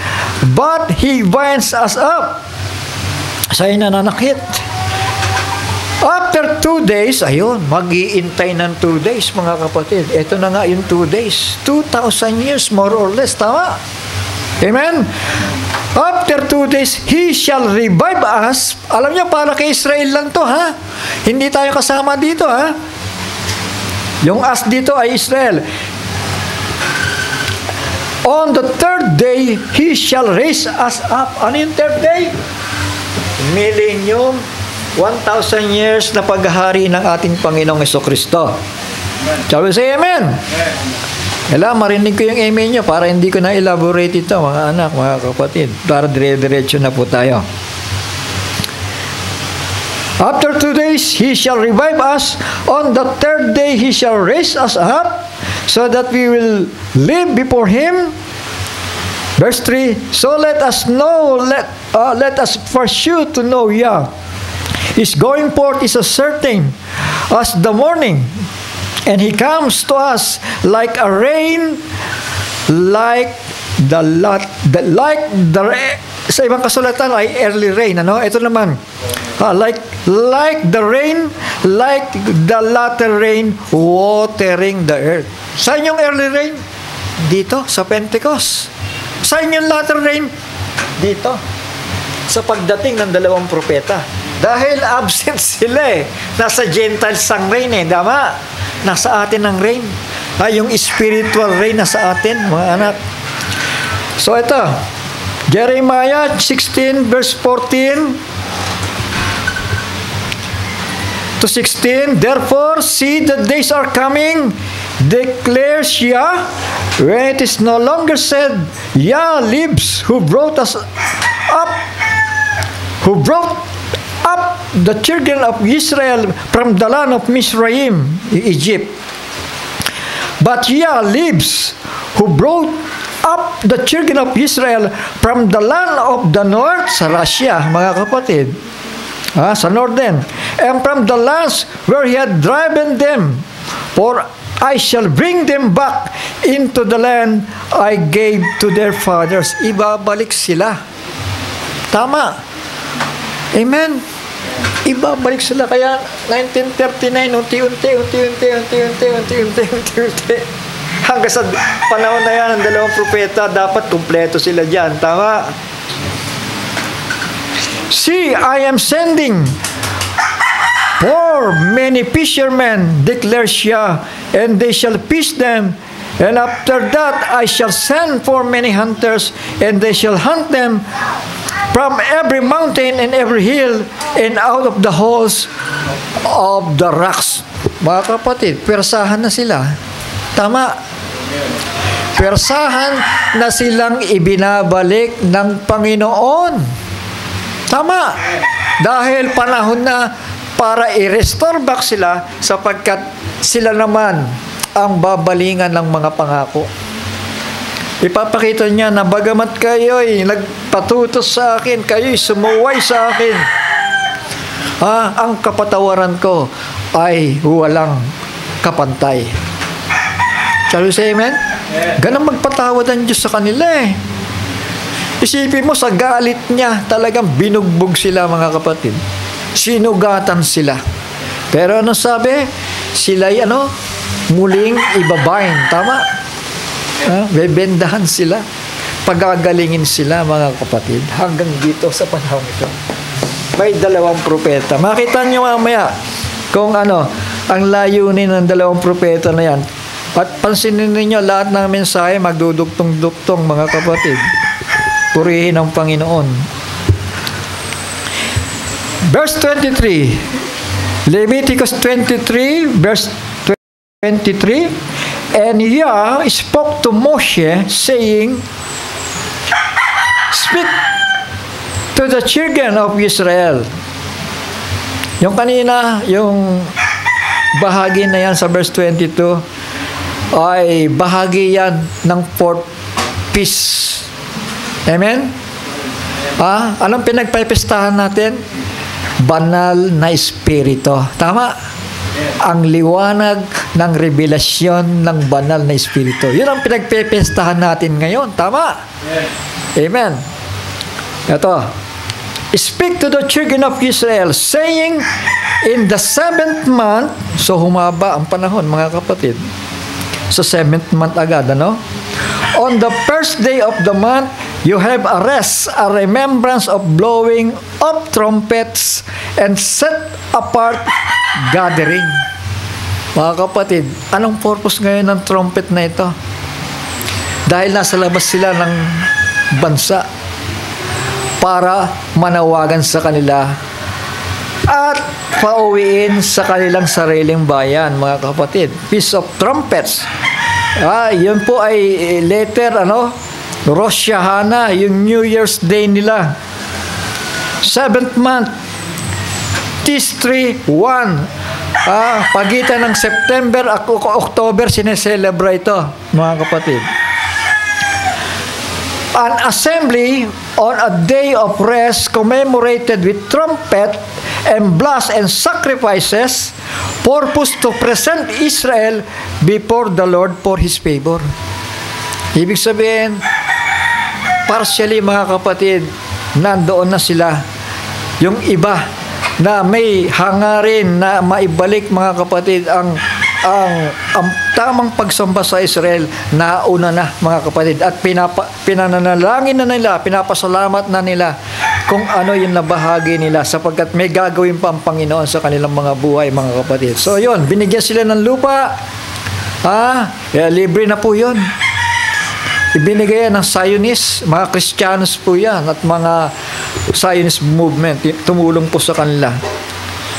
but He binds us up. Siya'y nananakit. After 2 days, ayun, mag-iintay ng 2 days, mga kapatid. Ito na nga yung 2 days. 2,000 years, more or less. Tama? Amen? After 2 days, He shall revive us. Alam niyo, para kay Israel lang to, Hindi tayo kasama dito, Yung us dito ay Israel. On the 3rd day, He shall raise us up. Ano yung 3rd day? Millennium, 1,000 years na paghahari ng ating Panginoong Jesucristo. Shall we say amen? Kailangan marinig ko yung amen nyo para hindi ko na-elaborate ito, mga anak, mga kapatid. Para dire-diretso na po tayo. After 2 days, He shall revive us. On the 3rd day, He shall raise us up, so that we will live before Him. Verse 3, So let us know, let us pursue to know Yah. His going forth is as certain as the morning, and He comes to us like a rain, sa ibang kasulatan ay early rain. Ito naman, like the rain, like the latter rain, watering the earth. Saan yung early rain? Dito, sa Pentecost. Saan yung latter rain? Dito, sa pagdating ng 2 propeta. Dahil absent sila Nasa Gentiles ang rain Tama? Nasa atin ang rain. Yung spiritual rain nasa atin, mga anak. So ito, Jeremiah 16 verse 14 to 16, Therefore, see the days are coming, declares Yah, when it is no longer said, Yah lives, who brought us up, who brought up the children of Israel from the land of Mizraim, Egypt. But Yah lives, who brought up the children of Israel from the land of the north, sa Russia, mga kapatid, sa northern, and from the lands where He had driven them, for I shall bring them back into the land I gave to their fathers. Ibabalik sila. Tama. Amen. Ibabalik sila. Kaya 1939, unti-unti, Hanggang sa panahon na yan, ang dalawang propeta, dapat kumpleto sila dyan. Tama? See, I am sending for many fishermen, declares Yah, and they shall fish them. And after that, I shall send for many hunters, and they shall hunt them from every mountain and every hill, and out of the holes of the rocks. Mga kapatid, persahan na sila. Tama. Persahan na silang ibinabalik ng Panginoon. Tama. Dahil panahon na para i-restore back sila, sapagkat sila naman ang babalingan ng mga pangako. Ipapakita niya na bagamat kayo'y nagpatutos sa akin, kayo'y sumuway sa akin, ang kapatawaran ko ay walang kapantay. Shall we say amen? Ganang magpatawad ang Diyos sa kanila eh. Isipin mo, sa galit niya, talagang binugbog sila, mga kapatid. Sinugatan sila. Pero ano sabi? Sila'y muling ibabain. Tama? Bebendahan sila. Pagagalingin sila, mga kapatid. Hanggang dito sa panahon ito. May dalawang propeta. Makita niyo mamaya kung ang layunin ng dalawang propeta na yan. At pansinin ninyo, lahat ng mensahe magdudugtong-duktong, mga kapatid. Purihin ang Panginoon. Verse 23. Leviticus 23, verse 23. And Yah spoke to Moshe, saying, speak to the children of Israel. Yung kanina, yung bahagi na yan sa verse 22, ay bahagi yan ng fourth peace. Amen? Anong pinagpapestahan natin? Banal na espiritu. Tama? Ang liwanag ng revelasyon ng banal na espiritu. Yun ang pinagpapestahan natin ngayon. Tama? Amen. Ito. Speak to the children of Israel, saying, in the 7th month, so humaba ang panahon, mga kapatid. Sa 7th month agad, on the first day of the month, you have a rest, a remembrance of blowing of trumpets, and set apart gathering. Mga kapatid, anong purpose ngayon ng trumpet na ito? Dahil nasa labas sila ng bansa para manawagan sa kanila at pauwiin sa kanilang sariling bayan, mga kapatid. Feast of Trumpets. Yun po ay later, Rosh Hashanah, yung New Year's Day nila. 7th month, Tisri 1. Pagitan ng September at October, sineselebrate ito, mga kapatid. An assembly on a day of rest commemorated with trumpet and blast and sacrifices, purpose to present Israel before the Lord for His favor. Ibig sabihin, partially, mga kapatid, nandoon na sila. Yung iba na may hangarin na maibalik, mga kapatid, ang tamang pagsamba sa Israel, nauna na, mga kapatid, at pinananalangin na nila, pinapasalamat na nila kung ano yung nabahagi nila, sapagkat may gagawin pa ang Panginoon sa kanilang mga buhay, mga kapatid. So yun, binigyan sila ng lupa, libre na po yun. Ibinigay ng Zionist, mga Kristiyanos po yan, at mga Zionist movement, tumulong po sa kanila.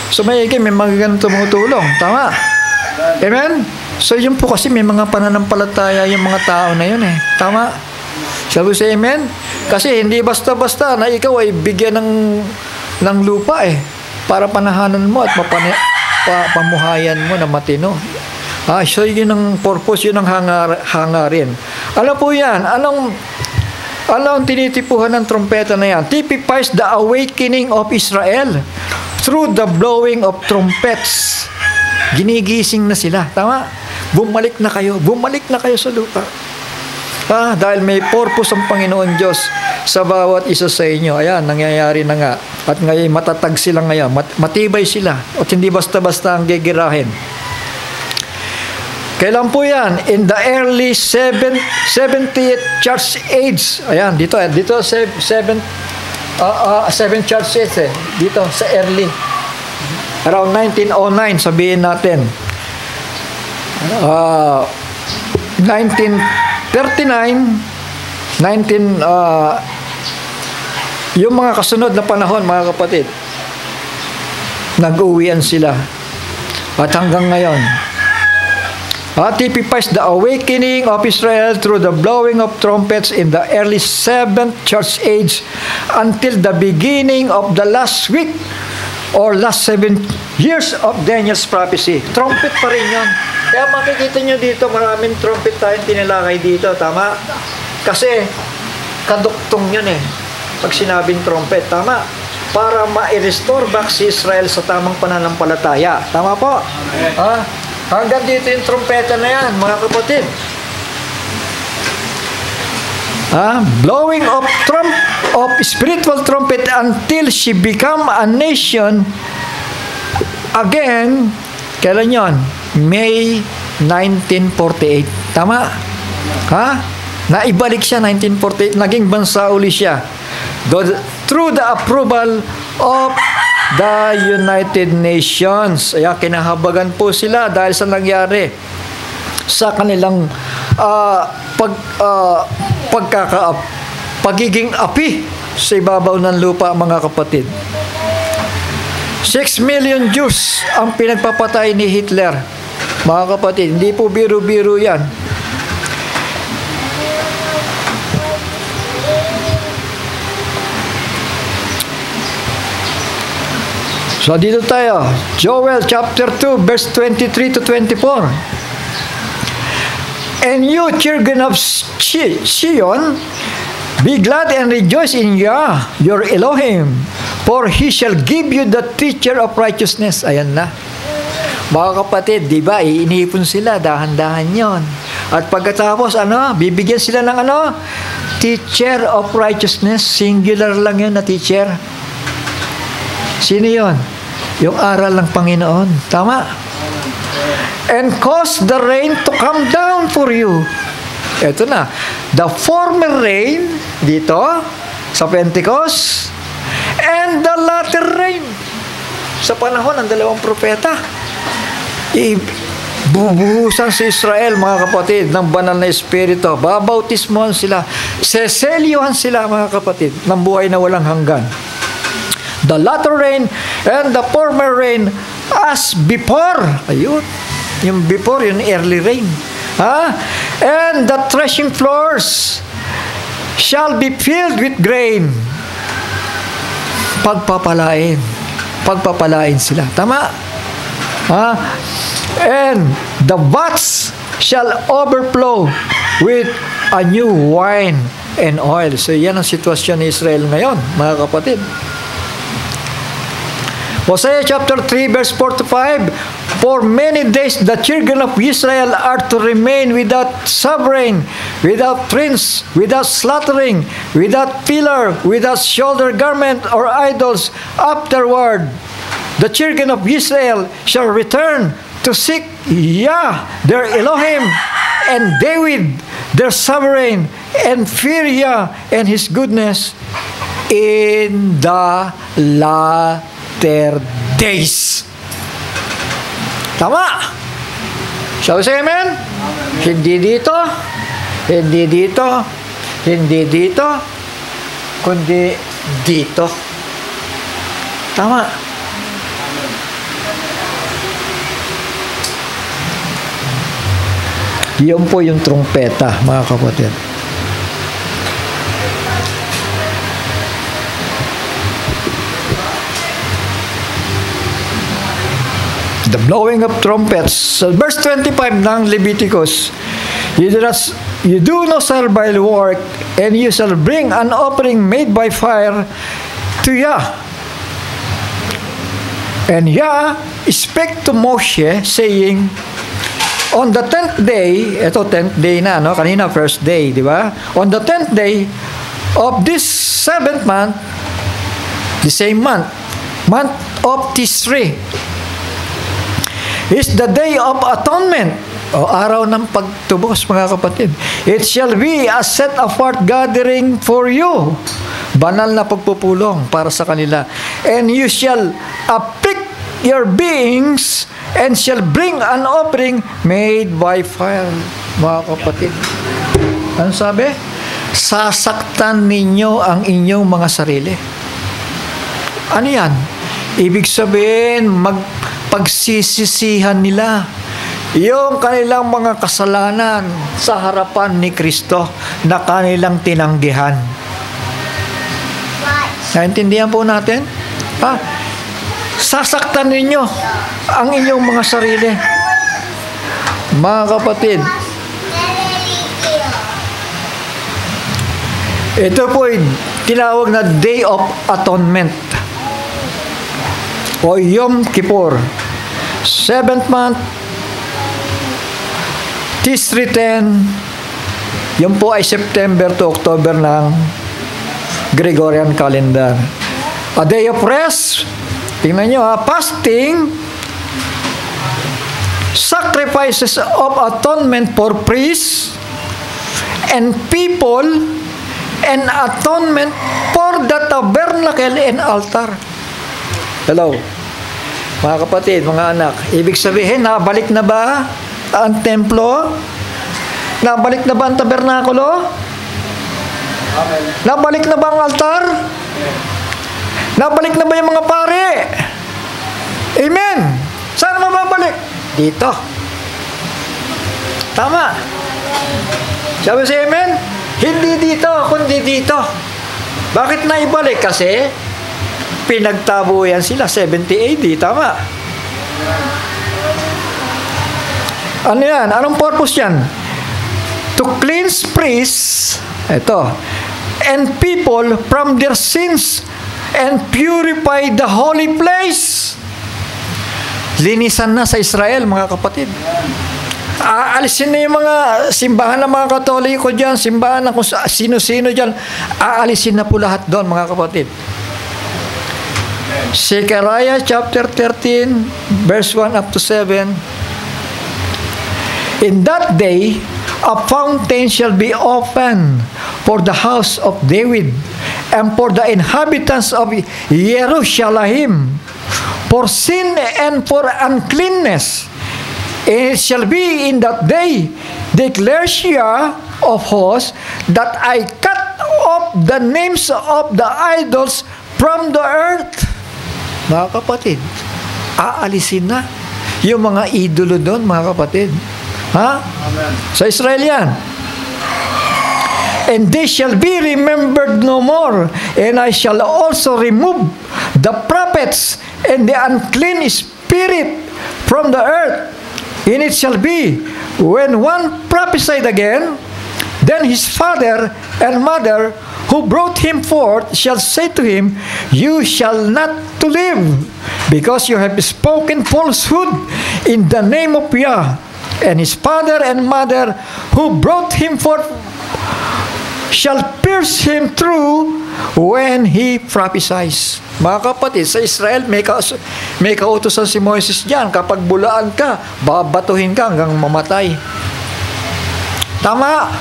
So may mga tumutulong, tama? Amen? So yun po kasi may mga pananampalataya yung mga tao na yun tama? Shall we say amen? Kasi hindi basta-basta na ikaw ay bigyan ng lupa para panahanan mo at pamuhayan mo na matino. So yun ang purpose, yun ang hangarin. Alam po yan, anong tinitipuhan ng trompeta na yan? Typifies the awakening of Israel through the blowing of trumpets. Ginigising na sila, tama? Bumalik na kayo sa lupa. Dahil may purpose ang Panginoon Diyos sa bawat isa sa inyo. Ayan, nangyayari na nga. At ngayon, matatag sila ngayon. Matibay sila. At hindi basta-basta ang gigirahin. Kailan po yan? In the early 70th church age. Ayan, dito 7th church age dito sa early. Around 1909, sabihin natin. 1939, yung mga kasunod na panahon, mga kapatid, nag-uwian sila. At hanggang ngayon, typifies the awakening of Israel through the blowing of trumpets in the early 7th church age until the beginning of the last week or last 7 years of Daniel's prophecy. Trumpet pa rin yun. Kaya makikita nyo dito, maraming trumpet tayong tinilakay dito. Tama? Kasi, kaduktong yun pag sinabing trumpet. Tama? Para ma-restore back si Israel sa tamang pananampalataya. Tama po? Hanggang dito yung trumpeta na yan, mga kapatid. Blowing of spiritual trumpet until she become a nation again. Kailan yon? May 1948. Tama? Naibalik siya 1948. Naging bansa uli siya. Through the approval of the United Nations. Kaya kinahabagan po sila dahil sa nangyari sa kanilang pagiging api sa ibabaw ng lupa, mga kapatid. 6 million Jews ang pinagpapatay ni Hitler, mga kapatid. Hindi po biro-biro yan. So dito tayo, Joel chapter 2 verse 23 to 24. And you, children of Zion, be glad and rejoice in Yah, your Elohim, for He shall give you the teacher of righteousness. Ayan na. Mga kapatid, di ba, iinipon sila, dahan-dahan yon. At pagkatapos, bibigyan sila ng teacher of righteousness. Singular lang yun na teacher. Sino yon? Yung aral ng Panginoon. Tama? And cause the rain to come down for you. Ito na. The former rain, dito, sa Pentecost, and the latter rain. Sa panahon ng dalawang propeta. Bubuhusan sa Israel, mga kapatid, ng banal na espiritu. Babautismohan sila. Seselyohan sila, mga kapatid, ng buhay na walang hanggan. The latter rain and the former rain as before. Ayun. Yung before, yung early rain. And the threshing floors shall be filled with grain. Pagpapalain. Pagpapalain sila. Tama? And the vats shall overflow with a new wine and oil. So yan ang sitwasyon ni Israel ngayon, mga kapatid. Hosea chapter 3 verse 4 to 5. For many days the children of Israel are to remain without sovereign, without prince, without slaughtering, without pillar, without shoulder garment or idols. Afterward, the children of Israel shall return to seek Yah, their Elohim, and David, their sovereign, and fear Yah and His goodness in the latter days. Tama? Shall we say amen? Hindi dito, hindi dito, hindi dito, kundi dito. Tama? Yun po yung trumpeta, mga kapatid. The blowing of trumpets. So verse 25 ng Leviticus, you do no servile work, and you shall bring an offering made by fire to Yah. And Yah spake to Moshe, saying, on the 10th day, ito 10th day na, no? Kanina first day, di ba? On the 10th day of this 7th month, the same month of Tisri, is the day of atonement. O araw ng pagtubos, mga kapatid. It shall be a set apart gathering for you. Banal na pagpupulong para sa kanila. And you shall afflict your beings and shall bring an offering made by fire. Mga kapatid. Ano sabi? Sasaktan ninyo ang inyong mga sarili. Ano yan? Ibig sabihin, pagsisisihan nila yung kanilang mga kasalanan sa harapan ni Kristo na kanilang tinanggihan. Naintindihan po natin? Sasaktan ninyo ang inyong mga sarili. Mga kapatid, ito po ay tinawag na Day of Atonement o Yom Kippur. 7th month, Tisri 10, yun po ay September to October ng Gregorian calendar. A day of rest, tingnan nyo fasting, sacrifices of atonement for priests and people, and atonement for the tabernacle and altar. Hello, mga kapatid, mga anak, ibig sabihin, nabalik na ba ang templo? Nabalik na ba ang tabernakulo? Amen. Nabalik na ba ang altar? Amen. Nabalik na ba yung mga pare? Amen. Saan mababalik? Dito. Tama. Sabi si amen? Hindi dito, kundi dito. Bakit na ibalik? Kasi pinagtabuyan sila 70 AD. Tama. Ano yan? Anong purpose yan? To cleanse priests, ito, and people from their sins and purify the holy place. Linisan na sa Israel, mga kapatid. Aalisin na yung mga simbahan ng mga Katoliko dyan, simbahan ng kung sino-sino dyan. Aalisin na po lahat doon, mga kapatid. Zechariah chapter 13, verse 1 up to 7. In that day, a fountain shall be opened for the house of David and for the inhabitants of Jerusalem, for sin and for uncleanness. And it shall be in that day, declares Yah of hosts, that I cut off the names of the idols from the earth. Mga kapatid, aalisin na yung mga idolo doon, mga kapatid. Ha? Amen. Sa Israel yan. And they shall be remembered no more, and I shall also remove the prophets and the unclean spirit from the earth. And it shall be, when one prophesied again, then his father and mother who brought him forth shall say to him, you shall not to live, because you have spoken falsehood in the name of Yah. And his father and mother who brought him forth shall pierce him through when he prophesies. Mga kapatid, sa Israel may kautusan si Moises dyan. Kapag bulaan ka, babatuhin ka hanggang mamatay. Tama?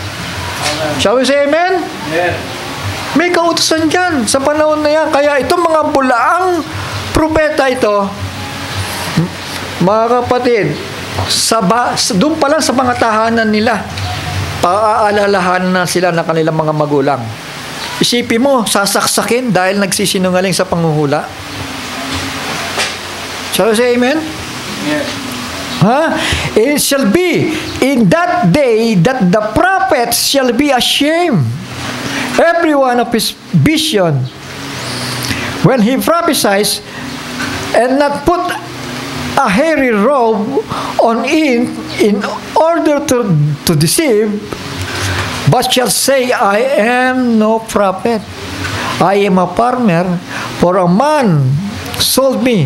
Shall we say amen? Amen. May kautusan dyan sa panahon na yan. Kaya itong mga bulaang propeta ito, mga kapatid, doon pa lang sa mga tahanan nila, paaalalahan na sila ng kanilang mga magulang. Isipin mo, sasaksakin dahil nagsisinungaling sa panghuhula. Shall we say amen? Yes. It shall be in that day that the prophets shall be ashamed, every one of his vision, when he prophesies, and not put a hairy robe on it in order to deceive, but shall say, I am no prophet. I am a farmer, for a man sold me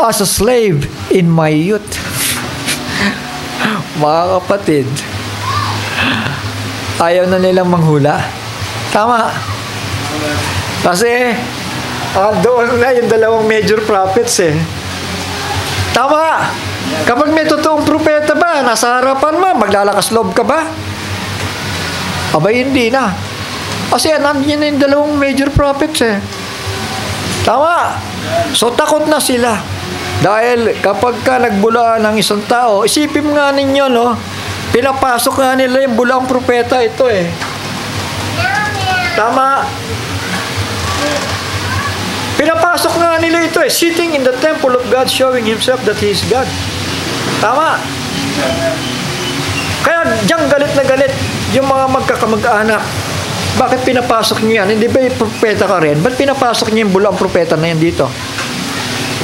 as a slave in my youth. Mga kapatid, ayaw na nilang manghula. Tama. Kasi doon na yung dalawang major prophets eh. Tama. Kapag may totoong propeta ba, nasa harapan mo, maglalakas loob ka ba? Abay, hindi na. Kasi nandiyan na yung dalawang major prophets eh. Tama. So, takot na sila. Dahil kapag ka nagbulaan ng isang tao, isipin nga ninyo, no? Pinapasok nga nila yung bulaang propeta ito eh. Tama. Pinapasok nga nila ito eh. Sitting in the temple of God, showing himself that he is God. Tama. Kaya diyang galit na galit yung mga magkakamag-anak. Bakit pinapasok niyo yan? Hindi ba yung propeta ka rin? Ba't pinapasok niyo yung bulaang propeta na yan dito?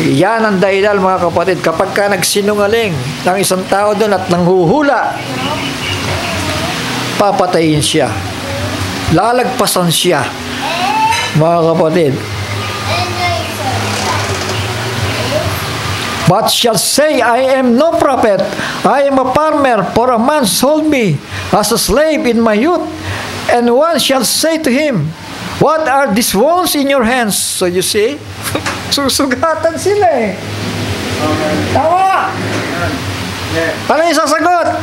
Yan ang dahilan, mga kapatid. Kapag ka nagsinungaling ng isang tao doon at nanghuhula, papatayin siya. Lalagpasan siya, mga kapatid. But shall say, I am no prophet. I am a farmer, for a man sold me as a slave in my youth. And one shall say to him, what are these wounds in your hands? So you see, susugatan sila eh. Tama! Ano yung sasagot?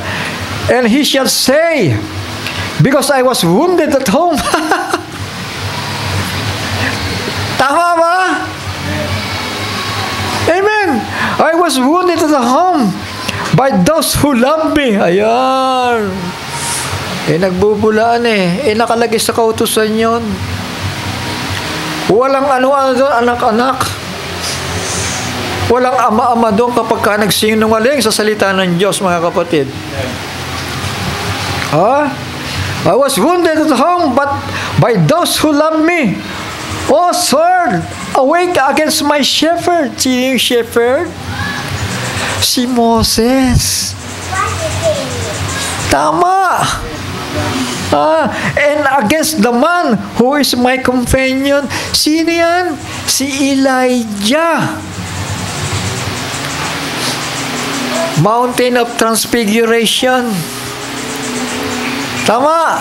And he shall say, because I was wounded at home. Tama ba? Amen. I was wounded at home by those who love me. Ayan. Nagbubulaan eh. Nakalagay sa kautusan yun. Walang ano-ano doon, anak-anak. Walang ama-ama doon kapag ka nagsinungaling sa salita ng Diyos, mga kapatid. I was wounded at home, but by those who love me. Oh, sword, awake against my shepherd. Sino yung shepherd? Si Moses. Tama. And against the man who is my companion. Sino yan? Si Elijah. Mountain of Transfiguration. Tama.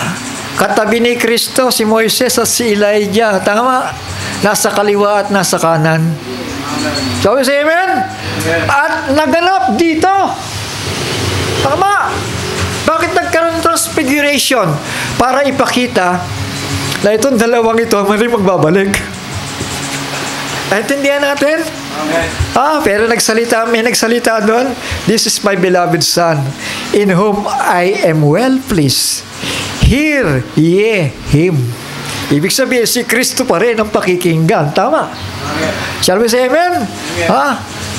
Katabi ni Kristo, si Moises at si Elijah. Tama. Nasa kaliwa at nasa kanan. So, say amen? At naganap dito. Tama. Bakit nagkaroon ng transfiguration? Para ipakita na itong dalawang ito mali magbabalik. Naintindihan natin? Pero may nagsalita doon. This is my beloved Son, in whom I am well pleased. Hear ye him. Ibig sabihin, si Kristo pa rin ang pakikinggan. Tama? Shall we say amen?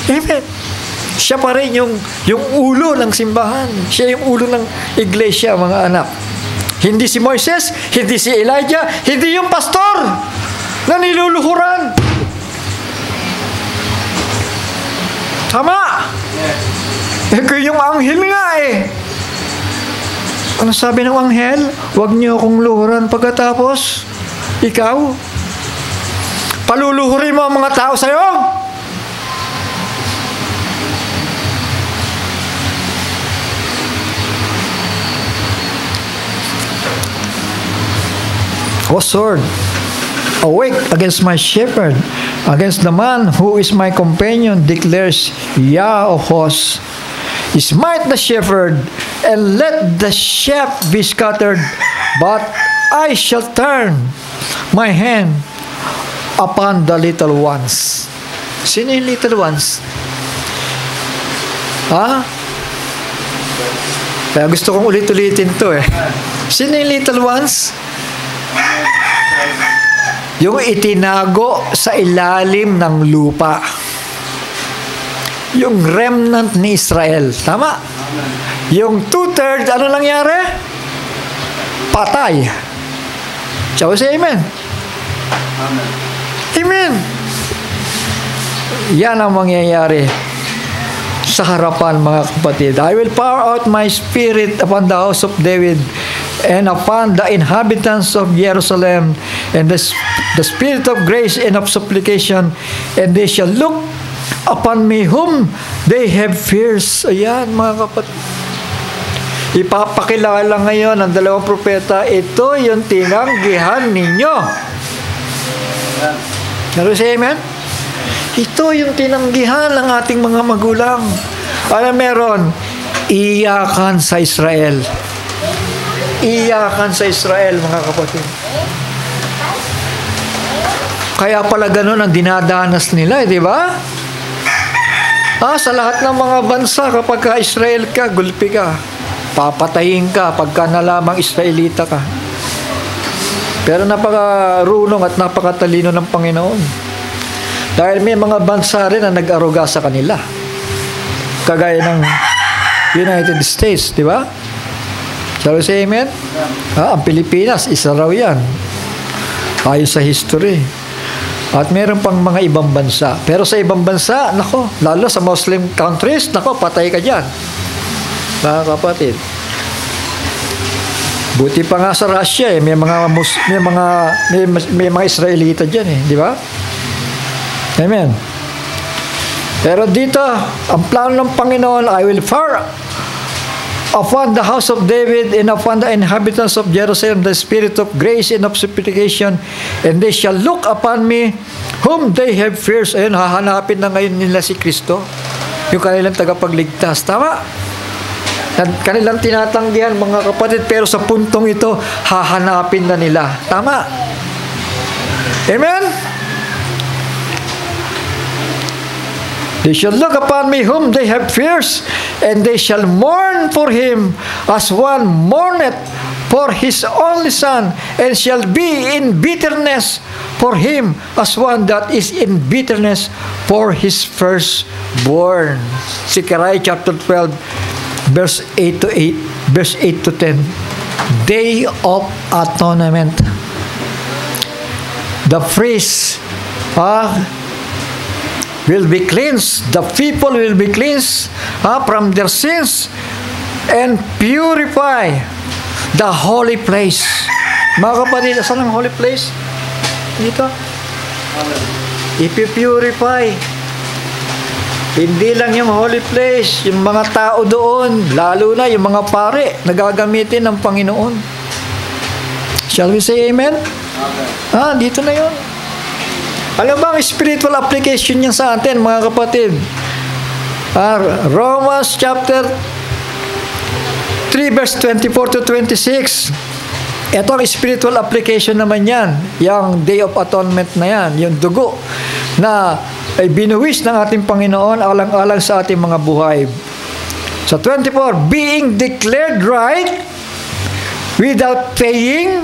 Amen. Siya pa rin yung ulo ng simbahan. Siya yung ulo ng iglesia, mga anak. Hindi si Moises, hindi si Elijah, hindi yung pastor na niluluhuran. Tama? Yung anghel nga eh. Ano sabi ng anghel? Huwag niyo akong luhuran pagkatapos. Ikaw? Paluluhurin mo ang mga tao sa'yo? O sword, awake against my shepherd, against the man who is my companion, declares Yah of hosts. Smite the shepherd, and let the sheep be scattered, but I shall turn my hand upon the little ones. Sino yung little ones? Kaya gusto kong ulit-ulitin to eh. Sino yung little ones? Yung itinago sa ilalim ng lupa. Yung remnant ni Israel. Tama? Yung 2/3, ano nangyari? Patay. Shall we say amen? Amen. Yan ang mangyayari sa harapan, mga kapatid. I will pour out my spirit upon the house of David and upon the inhabitants of Jerusalem, and the spirit of grace and of supplication, and they shall look upon me whom they have fears. Ayan, mga kapatid. Ipapakilala ngayon ng dalawang propeta, ito yung tinanggihan ninyo. Pero say amen? Ito yung tinanggihan ng ating mga magulang. Ano meron? Iyakan sa Israel. Iyakan sa Israel, mga kapatid. Kaya pala ganun ang dinadanas nila, di ba? Sa lahat ng mga bansa, kapag ka-Israel ka, gulpi ka. Papatayin ka pagka nalamang Israelita ka. Pero napakarunong at napakatalino ng Panginoon. Dahil may mga bansa rin na nag-aruga sa kanila. Kagaya ng United States, di ba? Shall we say amen? Ang Pilipinas, isa raw yan. Ayon sa history. At meron pang mga ibang bansa. Pero sa ibang bansa, nako, lalo sa Muslim countries, nako, patay ka dyan. Mga kapatid. Buti pa nga sa Russia, may mga Israelita dyan, di ba? Amen. Pero dito, ang plano ng Panginoon, I will fire upon the house of David and upon the inhabitants of Jerusalem the spirit of grace and of supplication, and they shall look upon me whom they have feared. Ayun, hahanapin na ngayon nila si Kristo, yung kanilang tagapagligtas. Tama? Kanilang tinatanggihan, mga kapatid, pero sa puntong ito, hahanapin na nila. Tama? Amen? They shall look upon me whom they have feared, and they shall mourn for him as one mourneth for his only son, and shall be in bitterness for him as one that is in bitterness for his firstborn. Zechariah chapter 12, verse 8 to 10. Day of Atonement. The priest will be cleansed. The people will be cleansed from their sins and purify the holy place. Mga kapatid, saan ang holy place? Dito. Ipipurify. Hindi lang yung holy place, yung mga tao doon, lalo na yung mga pare na gagamitin ng Panginoon. Shall we say amen? Dito na yun. Ano ba ang spiritual application niya sa atin, mga kapatid? Romans chapter 3 verse 24 to 26. Ito ang spiritual application naman yan. Yung Day of Atonement na yan. Yung dugo na ay binuwis ng ating Panginoon alang-alang sa ating mga buhay. Sa 24, being declared right without paying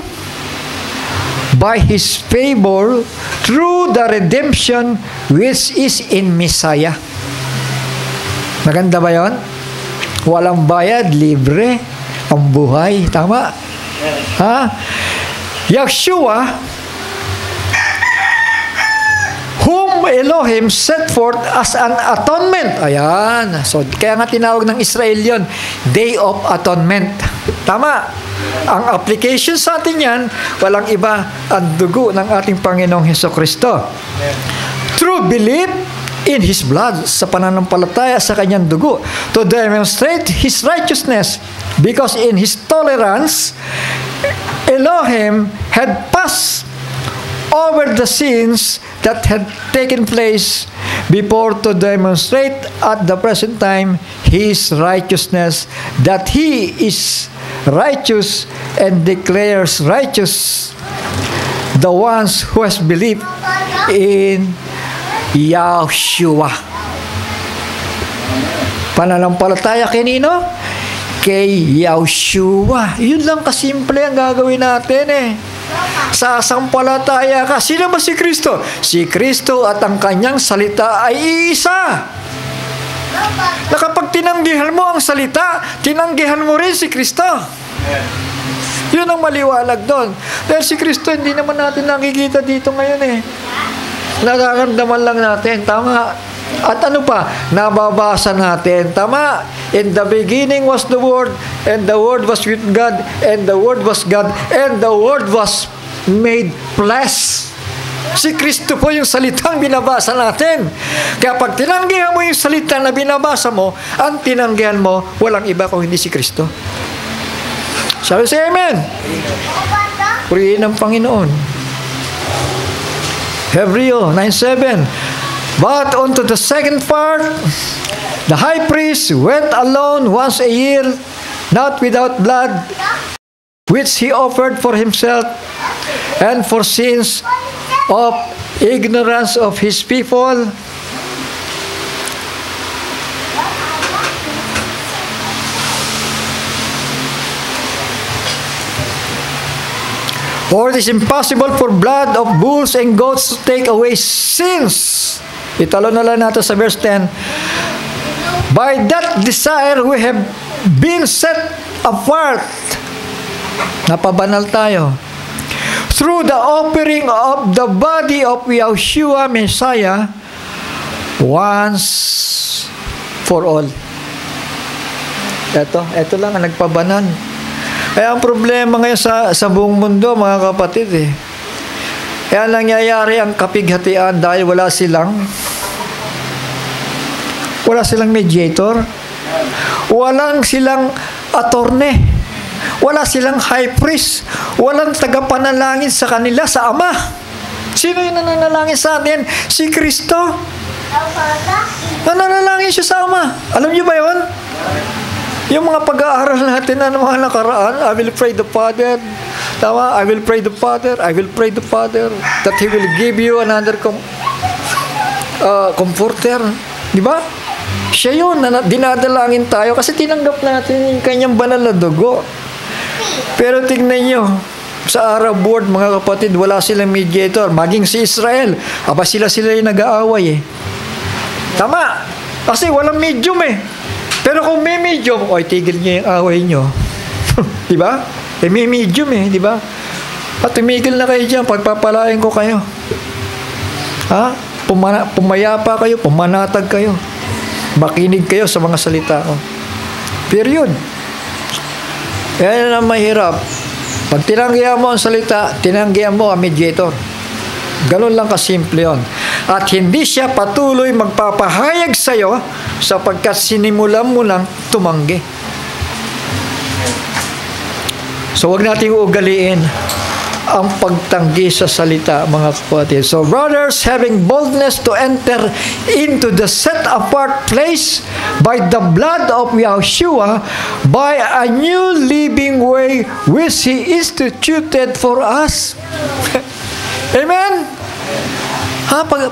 by His favor through the redemption which is in Messiah. Maganda ba yun? Walang bayad, libre ang buhay. Tama? Yeshua, whom Elohim set forth as an atonement. Ayan. So, kaya nga tinawag ng Israel yun, Day of Atonement. Tama? Ang application sa atin yan, walang iba, ang dugo ng ating Panginoong Hesukristo. Through belief in His blood, sa pananampalataya sa Kanyang dugo, to demonstrate His righteousness, because in His tolerance, Elohim had passed over the sins that had taken place before, to demonstrate at the present time His righteousness, that He is righteous and declares righteous the ones who has believed in Yahshua. Pananampalataya kay nino? Kay Yahshua. Yun lang kasimple ang gagawin natin eh. Sasampalataya ka. Sino ba si Kristo? Si Kristo at ang kanyang salita ay iisa. Na kapag tinanggihan mo ang salita, tinanggihan mo rin si Kristo. Yun ang maliwalag doon. Dahil si Kristo hindi naman natin nakikita dito ngayon eh. Nararamdaman lang natin. Tama. At ano pa? Nababasa natin. Tama. In the beginning was the Word, and the Word was with God, and the Word was God, and the Word was made flesh. Si Kristo po yung salitang binabasa natin. Kaya pag tinanggihan mo yung salita na binabasa mo, ang tinanggihan mo, walang iba kung hindi si Kristo. Shall we say amen? Purihin ang Panginoon. Hebreo 9:7. But unto the second part, the high priest went alone once a year, not without blood, which he offered for himself and for sins of ignorance of his people. For it is impossible for blood of bulls and goats to take away sins. Italo na lang natin sa verse 10. By that desire we have been set apart. Napabanal tayo. Through the offering of the body of Yahushua Messiah once for all. Ito lang ang nagpabanal. Kaya ang problema ngayon sa buong mundo, mga kapatid, kaya nangyayari ang kapighatian dahil wala silang mediator, walang silang attorney, wala silang high priest, walang tagapanalangin sa kanila, sa Ama. Sino yung nananalangin sa atin? Si Kristo. Nananalangin siya sa Ama. Alam niyo ba yun? Yung mga pag-aaral natin na mga nakaraan, I will pray the Father. Tama? I will pray the Father. I will pray the Father that He will give you another comforter. Di ba? Siya yun, dinadalangin tayo kasi tinanggap natin yung kanyang banal na dugo. Pero tingnan nyo, sa Arab world, mga kapatid, wala silang mediator. Maging si Israel, sila yung nag-aaway Tama? Kasi walang medium Pero kung may medium, tigil niyo yung away niyo. Di ba? May medium di ba? At tumigil na kayo dyan, pagpapalain ko kayo. Pumayapa kayo, pumanatag kayo. Makinig kayo sa mga salita ko. Period. Yan ang mahirap. Pag tinanggihan mo ang salita, tinanggihan mo ang mediator. Ganun lang kasimple yun. At hindi siya patuloy magpapahayag sa iyo sapagkat sinimulan mo lang tumanggi. So, wag nating ugaliin ang pagtanggi sa salita, mga kapatid. So, brothers, having boldness to enter into the set-apart place by the blood of Yahushua, by a new living way which He instituted for us. Amen?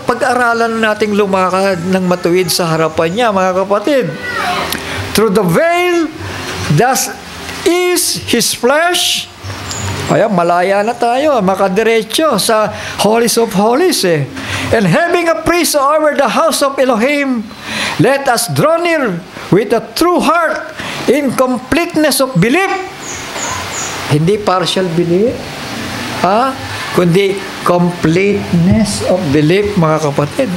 Pag-aralan nating lumakad ng matuwid sa harapan niya, mga kapatid. Through the veil that is His flesh. Kaya malaya na tayo, makadiretso sa Holies of Holies And having a priest over the house of Elohim, let us draw near with a true heart in completeness of belief. Hindi partial belief. Kundi completeness of belief, mga kapatid.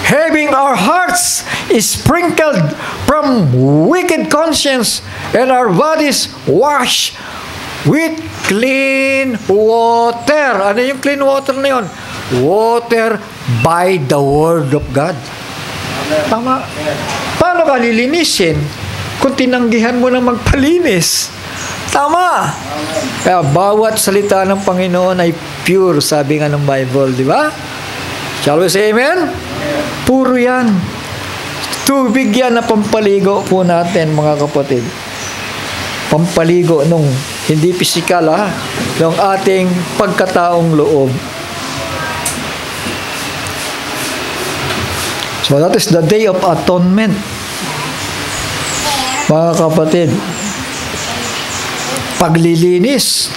Having our hearts sprinkled from wicked conscience and our bodies washed with clean water. Ano yung clean water na yun? Water by the Word of God. Tama. Paano ka lilinisin kung tinanggihan mo na magpalinis? Tama. Kaya bawat salita ng Panginoon ay pure, sabi nga ng Bible, di ba? Shall we say amen? Puro yan. Tubig yan na pampaligo po natin, mga kapatid. Pampaligo nung hindi pisikal, nung ating pagkataong loob. So that is the Day of Atonement, mga kapatid. Paglilinis,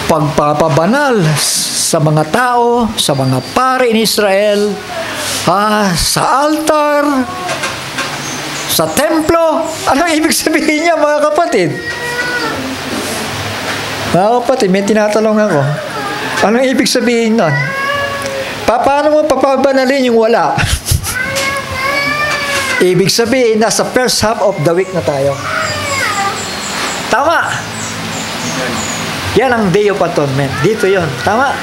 pagpapabanal sa mga tao, sa mga pari in Israel, sa altar, sa templo. Ano ibig sabihin niya, mga kapatid? Mga kapatid, may tinatanong ako. Anong ibig sabihin nun? Paano mo papabanalin yung wala? Ibig sabihin, nasa first half of the week na tayo. Tama. Yan ang Day of Atonement. Dito yon. Tama.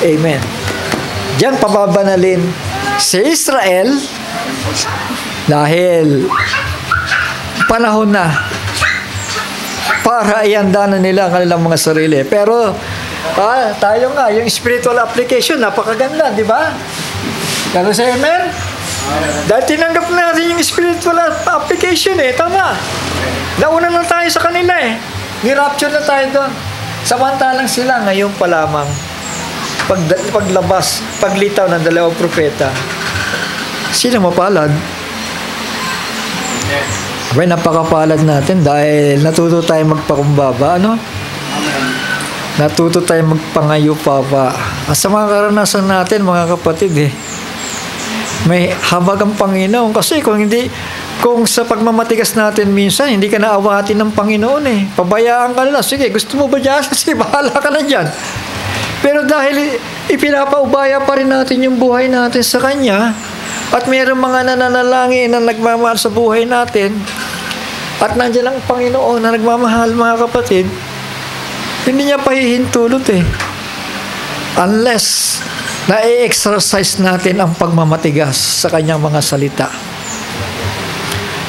Amen. Diyan pababanalin si Israel dahil panahon na para ianda na nila ang kanilang mga sarili. Pero Tayo nga, yung spiritual application, napakaganda, di ba? Kano sa amen? Dahil tinanggap natin yung spiritual application tama. Nauna na tayo sa kanila Ni-rapture na tayo doon. Samantalang sila ngayon pa lamang paglabas, paglitaw ng dalawang propeta. Sino mapalad? Abay, napakapalad natin dahil natuto tayo magpakumbaba, ano? Natuto tayo magpangayo papa. Sa mga karanasan natin, mga kapatid, may habag ang Panginoon. Kasi kung sa pagmamatigas natin minsan, hindi ka naawatin ng Panginoon Pabayaan ka na. Sige, gusto mo ba dyan? Sige, bahala ka na dyan. Pero dahil ipinapaubaya pa rin natin yung buhay natin sa Kanya, at mayroong mga nananalangin na nagmamahal sa buhay natin, at nandiyan ang Panginoon na nagmamahal, mga kapatid, hindi niya pahihintulot unless na-exercise natin ang pagmamatigas sa Kanyang mga salita.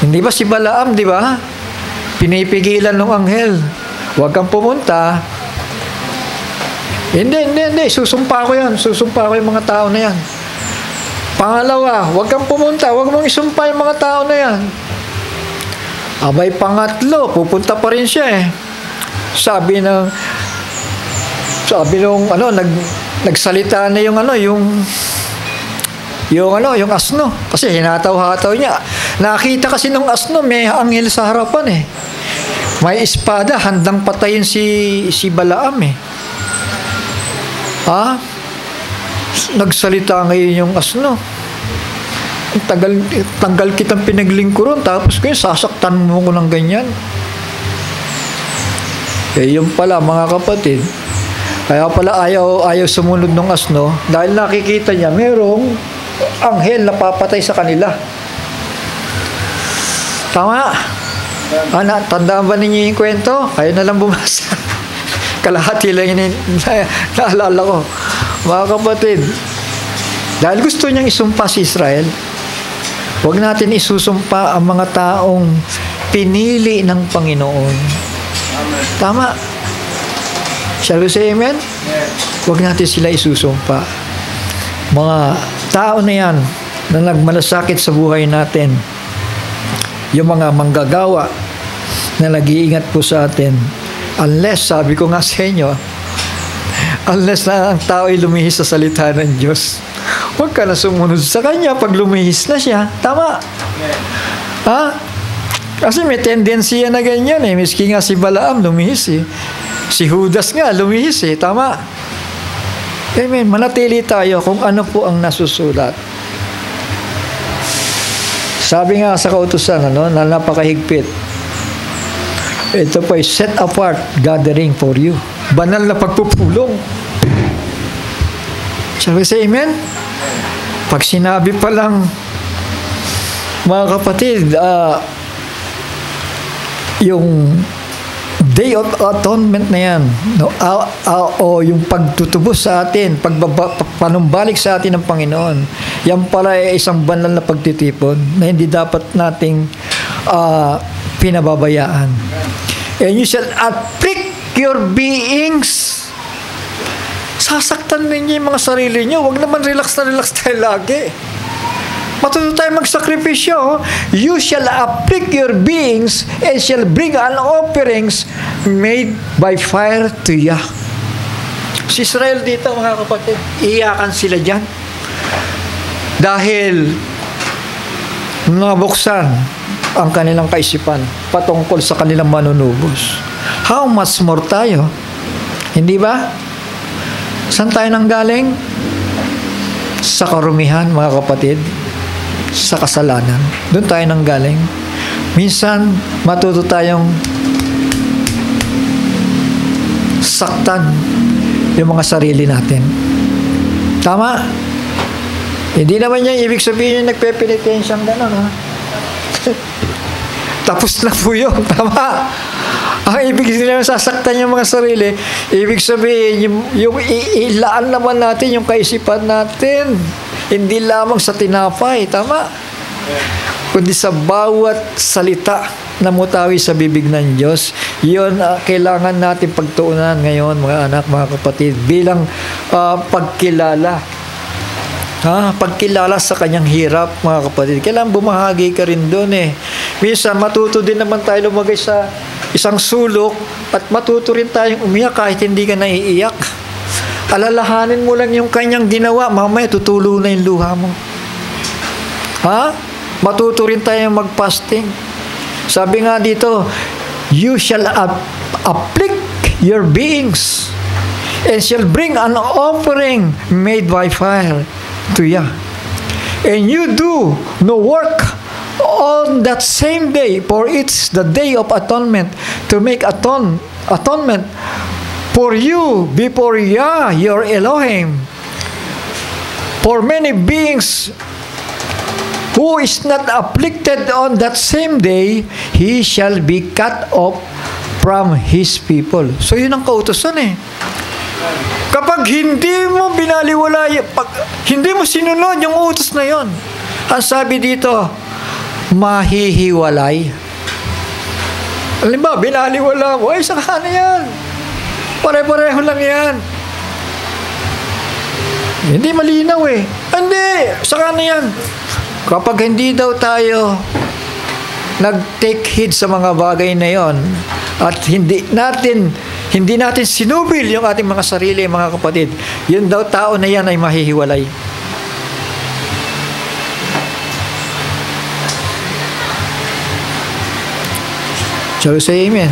Hindi ba si Balaam, di ba? Pinipigilan ng anghel. Huwag kang pumunta. Hindi. Susumpa ko yan. Susumpa ko yung mga tao na yan. Pangalawa, huwag kang pumunta. Huwag mong isumpa yung mga tao na yan. Abay, pangatlo, pupunta pa rin siya Sabi nung nagsalita na yung asno. Kasi hinataw-hataw niya. Nakita kasi nung asno, may anghel sa harapan May espada, handang patayin si Balaam Nagsalita ngayon yung asno. Tanggal kitang pinaglingkuran, tapos ngayon sasaktan mo ko ng ganyan. Yun pala, mga kapatid. Kaya pala ayaw sumunod ng asno dahil nakikita niya merong anghel na papatay sa kanila. Tama? Tandaan ba ninyo yung kwento? Kayo na lang bumasa. Kalahati lang naalala ko. Mga kapatid, dahil gusto niyang isumpa si Israel, huwag natin isusumpa ang mga taong pinili ng Panginoon. Tama? Shall we say amen? Huwag natin sila isusumpa. Mga tao na yan na nagmalasakit sa buhay natin, yung mga manggagawa na nag-iingat po sa atin, unless, sabi ko nga sa inyo, unless na ang tao ay lumihis sa salita ng Diyos, huwag ka na sumunod sa Kanya pag lumihis na siya. Tama? Kasi may tendency na ganyan Miski nga si Balaam lumihis Si Judas nga lumihis Tama? Amen. Manatili tayo kung ano po ang nasusulat. Sabi nga sa kautusan, na napakahigpit. Ito po ay set apart gathering for you. Banal na pagpupulong. Shall we say amen? Pag sinabi pa lang, mga kapatid, yung Day of Atonement na yan, o yung pagtutubos sa atin, panumbalik sa atin ng Panginoon, yan pala ay isang banal na pagtitipon na hindi dapat nating pinababayaan. And you shall afflict your beings. Sasaktan ninyo yung mga sarili nyo. Huwag naman relax na relax tayo lagi. Matuto tayo magsakripisyo. You shall afflict your beings and shall bring an offerings made by fire to Yah. Si Israel dito, mga kapatid, iyakan sila dyan. Dahil nabuksan ang kanilang kaisipan patungkol sa kanilang manunubos. How much more tayo? Hindi ba? Saan tayo nanggaling? Sa karumihan, mga kapatid. Sa kasalanan. Doon tayo nanggaling. Minsan, matuto tayong saktan yung mga sarili natin. Tama? Hindi naman yan ibig sabihin yung nagpe-penitensya gano'n, ha? Tapos na po yun. Tama? Ang ibig sabihin sasaktan yung mga sarili, ibig sabihin yung ilaan naman natin yung kaisipan natin. Hindi lamang sa tinapay. Tama? kundi sa bawat salita na mutawi sa bibig ng Diyos. Yun kailangan natin pagtuunan ngayon, mga anak, mga kapatid, bilang pagkilala. Pagkilala sa kanyang hirap, mga kapatid. Kailangan bumahagi ka rin doon eh. Minsan, matuto din naman tayo lumagay sa isang sulok at matuto rin tayong umiyak kahit hindi ka naiiyak. Alalahanin mo lang yung kanyang ginawa, mamaya tutulo na yung luha mo. Matuto rin tayong mag-fasting. Sabi nga dito, you shall afflict your beings and shall bring an offering made by fire to Yah. And you do no work on that same day, for it's the day of atonement, to make atonement for you before Yah, your Elohim. For many beings who is not afflicted on that same day, he shall be cut off from his people. So yun ang kautusan eh. Kapag hindi mo binaliwala, hindi mo sinunod yung utos na yon, ang sabi dito, mahihiwalay. Alam ba, binaliwala mo, ay saka na yan. Pare-pareho lang yan. Hindi malinaw eh. Hindi, saka na yan. Kapag hindi daw tayo nag-take heed sa mga bagay na yon at hindi natin sinubil yung ating mga sarili, mga kapatid, yun daw tao na yan ay mahihiwalay. Shall we say amen?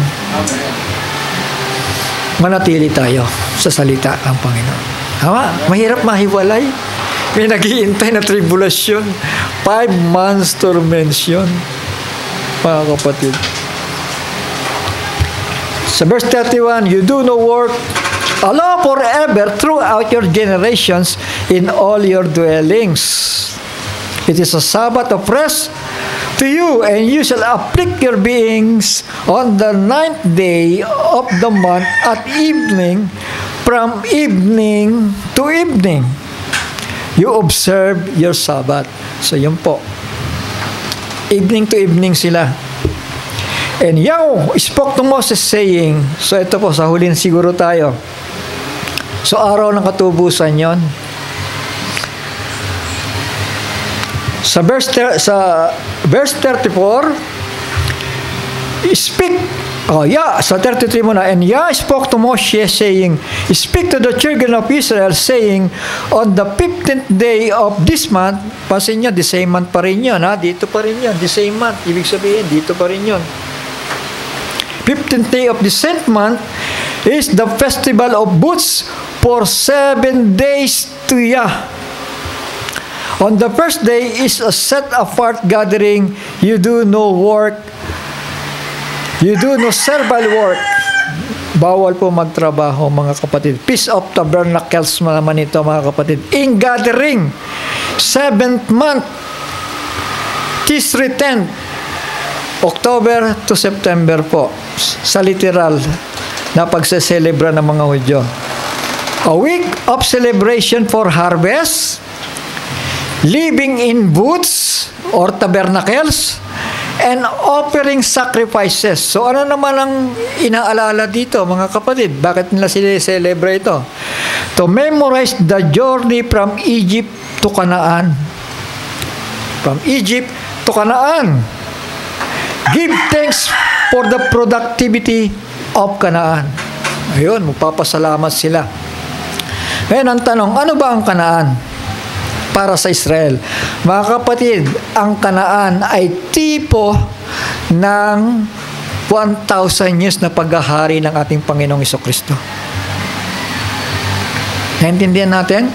Manatili tayo sa salita ng Panginoon. Mahirap mahiwalay. May naghihintay na tribulasyon. 5 months tormention, mga kapatid. Sa verse 31, you do no work allow forever throughout your generations in all your dwellings. It is a Sabbath of rest to you, and you shall afflict your beings on the 9th day of the month at evening, from evening to evening. You observe your Sabbath. So yun po. Evening to evening sila. And Yahweh spoke to Moses saying, so ito po, sa huli siguro tayo. So araw ng katubusan yon. Sa verse 34, speak. Sa 33 muna. And Yah spoke to Moses saying, speak to the children of Israel saying, on the 15th day of this month, pansin nyo, the same month pa rin yun, dito pa rin yun, the same month, ibig sabihin, dito pa rin yun. 15th day of the same month is the festival of booths for 7 days to Yah. On the first day is a set apart gathering. You do no work. You do no servile work. Bawal po magtrabaho, mga kapatid. Feast of Tabernacles naman ito, mga kapatid. In gathering, 7th month, Tisri 10, October to September po. Sa literal na pagseselebra ng mga Hudyo. A week of celebration for harvest, living in booths or tabernacles, and offering sacrifices. So ano naman ang inaalala dito, mga kapatid? Bakit nila celebrate ito? To memorize the journey from Egypt to Canaan. From Egypt to Canaan. Give thanks for the productivity of Canaan. Ayun, magpapasalamat sila. Ngayon ang tanong, ano ba ang Canaan para sa Israel? Mga kapatid, ang Canaan ay tipo ng 1,000 years na paghahari ng ating Panginoong Jesucristo. Naintindihan natin?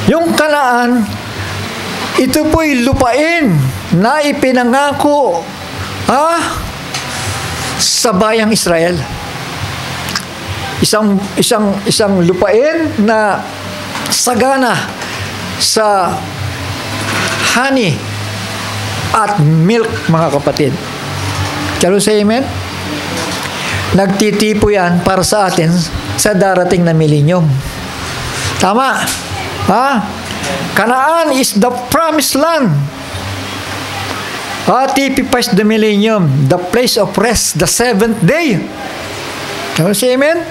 Yung Canaan, ito po'y lupain na ipinangako sa bayang Israel. Isang lupain na sagana sa honey at milk, mga kapatid. Shall we say amen? Nagtitipo yan para sa atin sa darating na milenyum. Tama? Canaan is the promised land typifies the millennium, the place of rest, the seventh day. Can you say amen?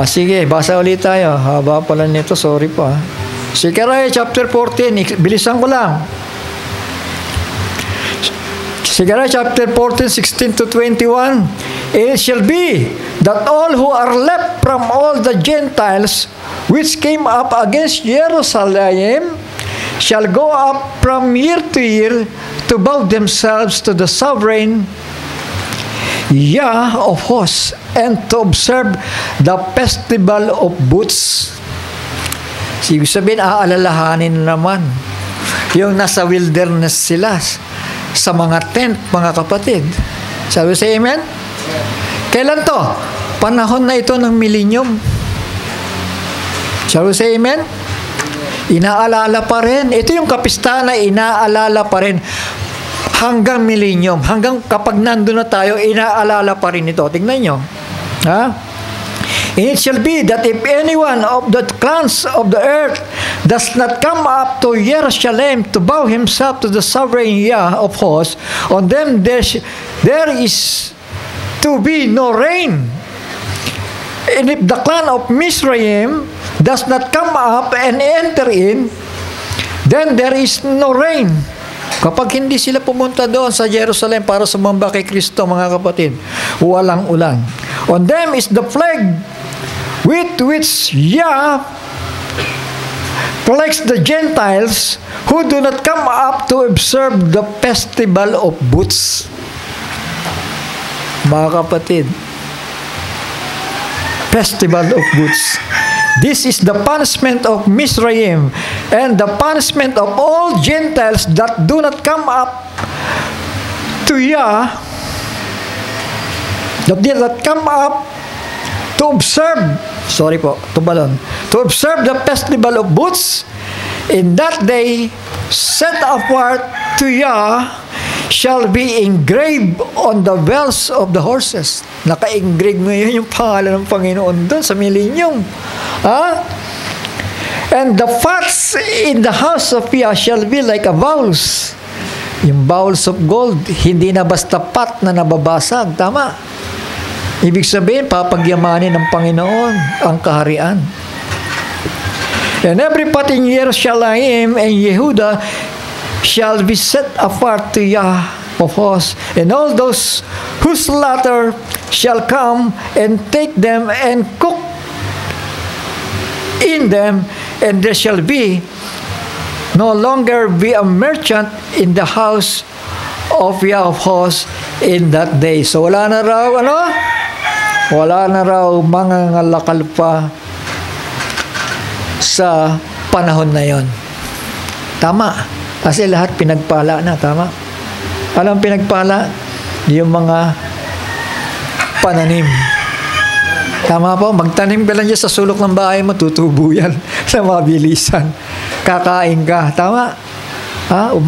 Sige, basa ulit tayo. Haba pala nito, sorry po. Zechariah chapter 14, bilisan ko lang. Zechariah chapter 14, 16 to 21. It shall be that all who are left from all the Gentiles which came up against Jerusalem shall go up from year to year to bow themselves to the sovereign Yah of hosts and to observe the festival of booths. Ibig sabihin, aalalahanin naman yung nasa wilderness sila sa mga tent, mga kapatid. Shall we say amen? Kailan to? Panahon na ito ng millennium. Shall we say amen? Inaalala pa rin. Ito yung kapistahan na inaalala pa rin hanggang millennium. Hanggang kapag nandun na tayo, inaalala pa rin ito. Tingnan nyo. And it shall be that if anyone of the clans of the earth does not come up to Jerusalem to bow himself to the sovereign Yah of hosts, on them there is to be no rain. And if the clan of Mizraim does not come up and enter in, then there is no rain. Kapag hindi sila pumunta doon sa Jerusalem para sumamba kay Kristo, mga kapatid, walang ulan. On them is the plague with which Yah plagues the Gentiles who do not come up to observe the festival of booths. Mga kapatid, festival of booths. This is the punishment of Mizraim and the punishment of all Gentiles that do not come up to Yah, that did not come up to observe, to observe the festival of booths. In that day, set apart to Yah, shall be engraved on the bells of the horses. Naka-engrave ngayon yung pangalan ng Panginoon doon sa millennium. And the fats in the house of Yah shall be like a bowls. Yung bowls of gold, hindi na basta pat na nababasag. Tama. Ibig sabihin, papagyamanin ng Panginoon ang kaharian. And every pot in Jerusalem and Yehuda shall be set apart to Yah of hosts, and all those whose slaughter shall come and take them and cook in them, and there shall be no longer be a merchant in the house of Yah of hosts in that day. So wala na raw wala na raw mga ngalakal pa sa panahon na yon. Tama. Kasi lahat pinagpala na, tama? Alam pinagpala? Yung mga pananim. Tama po, magtanim ka lang dyan sa sulok ng bahay mo, tutubo yan sa mabilisan. Kakain ka, tama?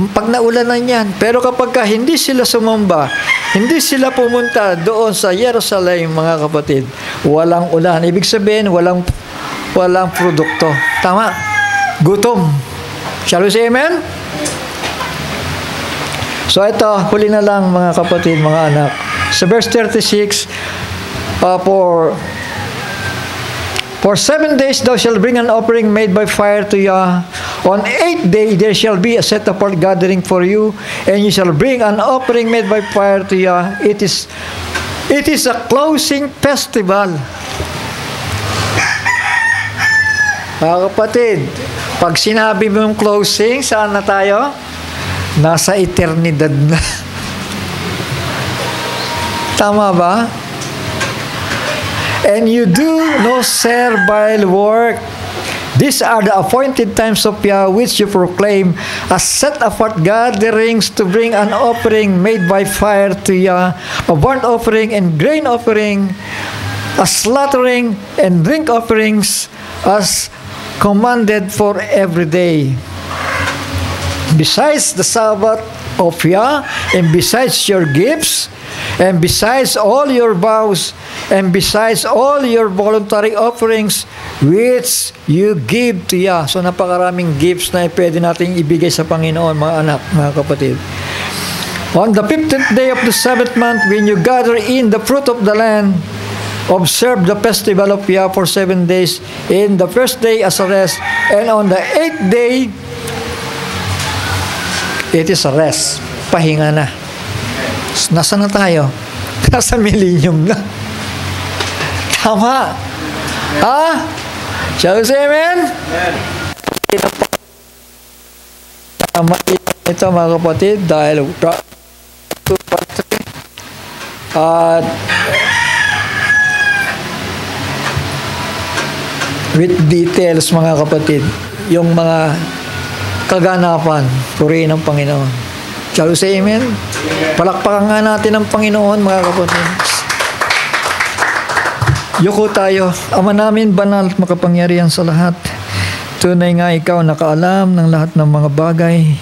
Pag naulanan yan. Pero kapag hindi sila sumamba, hindi sila pumunta doon sa Jerusalem, mga kapatid, walang ulan. Ibig sabihin, walang produkto. Tama? Gutom. Shall we say amen? So ito, huli na lang mga kapatid, mga anak. Sa verse 36, For 7 days thou shalt bring an offering made by fire to Yah. On 8th day there shall be a set apart gathering for you, and you shall bring an offering made by fire to Yah. It is a closing festival. Mga kapatid, pag sinabi mo yung closing, saan na tayo? Nasa eternidad na. Tama ba? And you do no servile work. These are the appointed times of Yah, which you proclaim as set apart gatherings to bring an offering made by fire to Yah, a burnt offering and grain offering, a slaughtering and drink offerings, as commanded for every day. Besides the Sabbath of Yah, and besides your gifts, and besides all your vows, and besides all your voluntary offerings, which you give to Yah. So napakaraming gifts na pwede nating ibigay sa Panginoon, mga anak, mga kapatid. On the 15th day of the 7th month, when you gather in the fruit of the land, observe the festival of Yah for 7 days. In the first day as a rest, and on the 8th day, it is a rest. Pahinga na. Nasaan na tayo? Nasa millennium na. Tama. Ha? Shall we say amen? Tama ito, mga kapatid, dahil at with details, mga kapatid, yung mga kaganapan, purihin ng Panginoon. Shall we say amen? Palakpakan nga natin ang Panginoon, mga kapatid. Yuko tayo. Ama namin, banal at makapangyarihan sa lahat. Tunay nga ikaw nakaalam ng lahat ng mga bagay.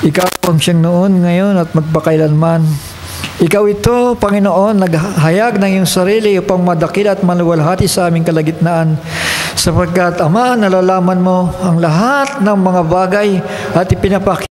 Ikaw ang siyang noon, ngayon at magpakailanman. Ikaw ito, Panginoon, naghayag ng iyong sarili upang madakil at maluwalhati sa aming kalagitnaan. Sapagkat, Ama, nalalaman mo ang lahat ng mga bagay at ipinapakita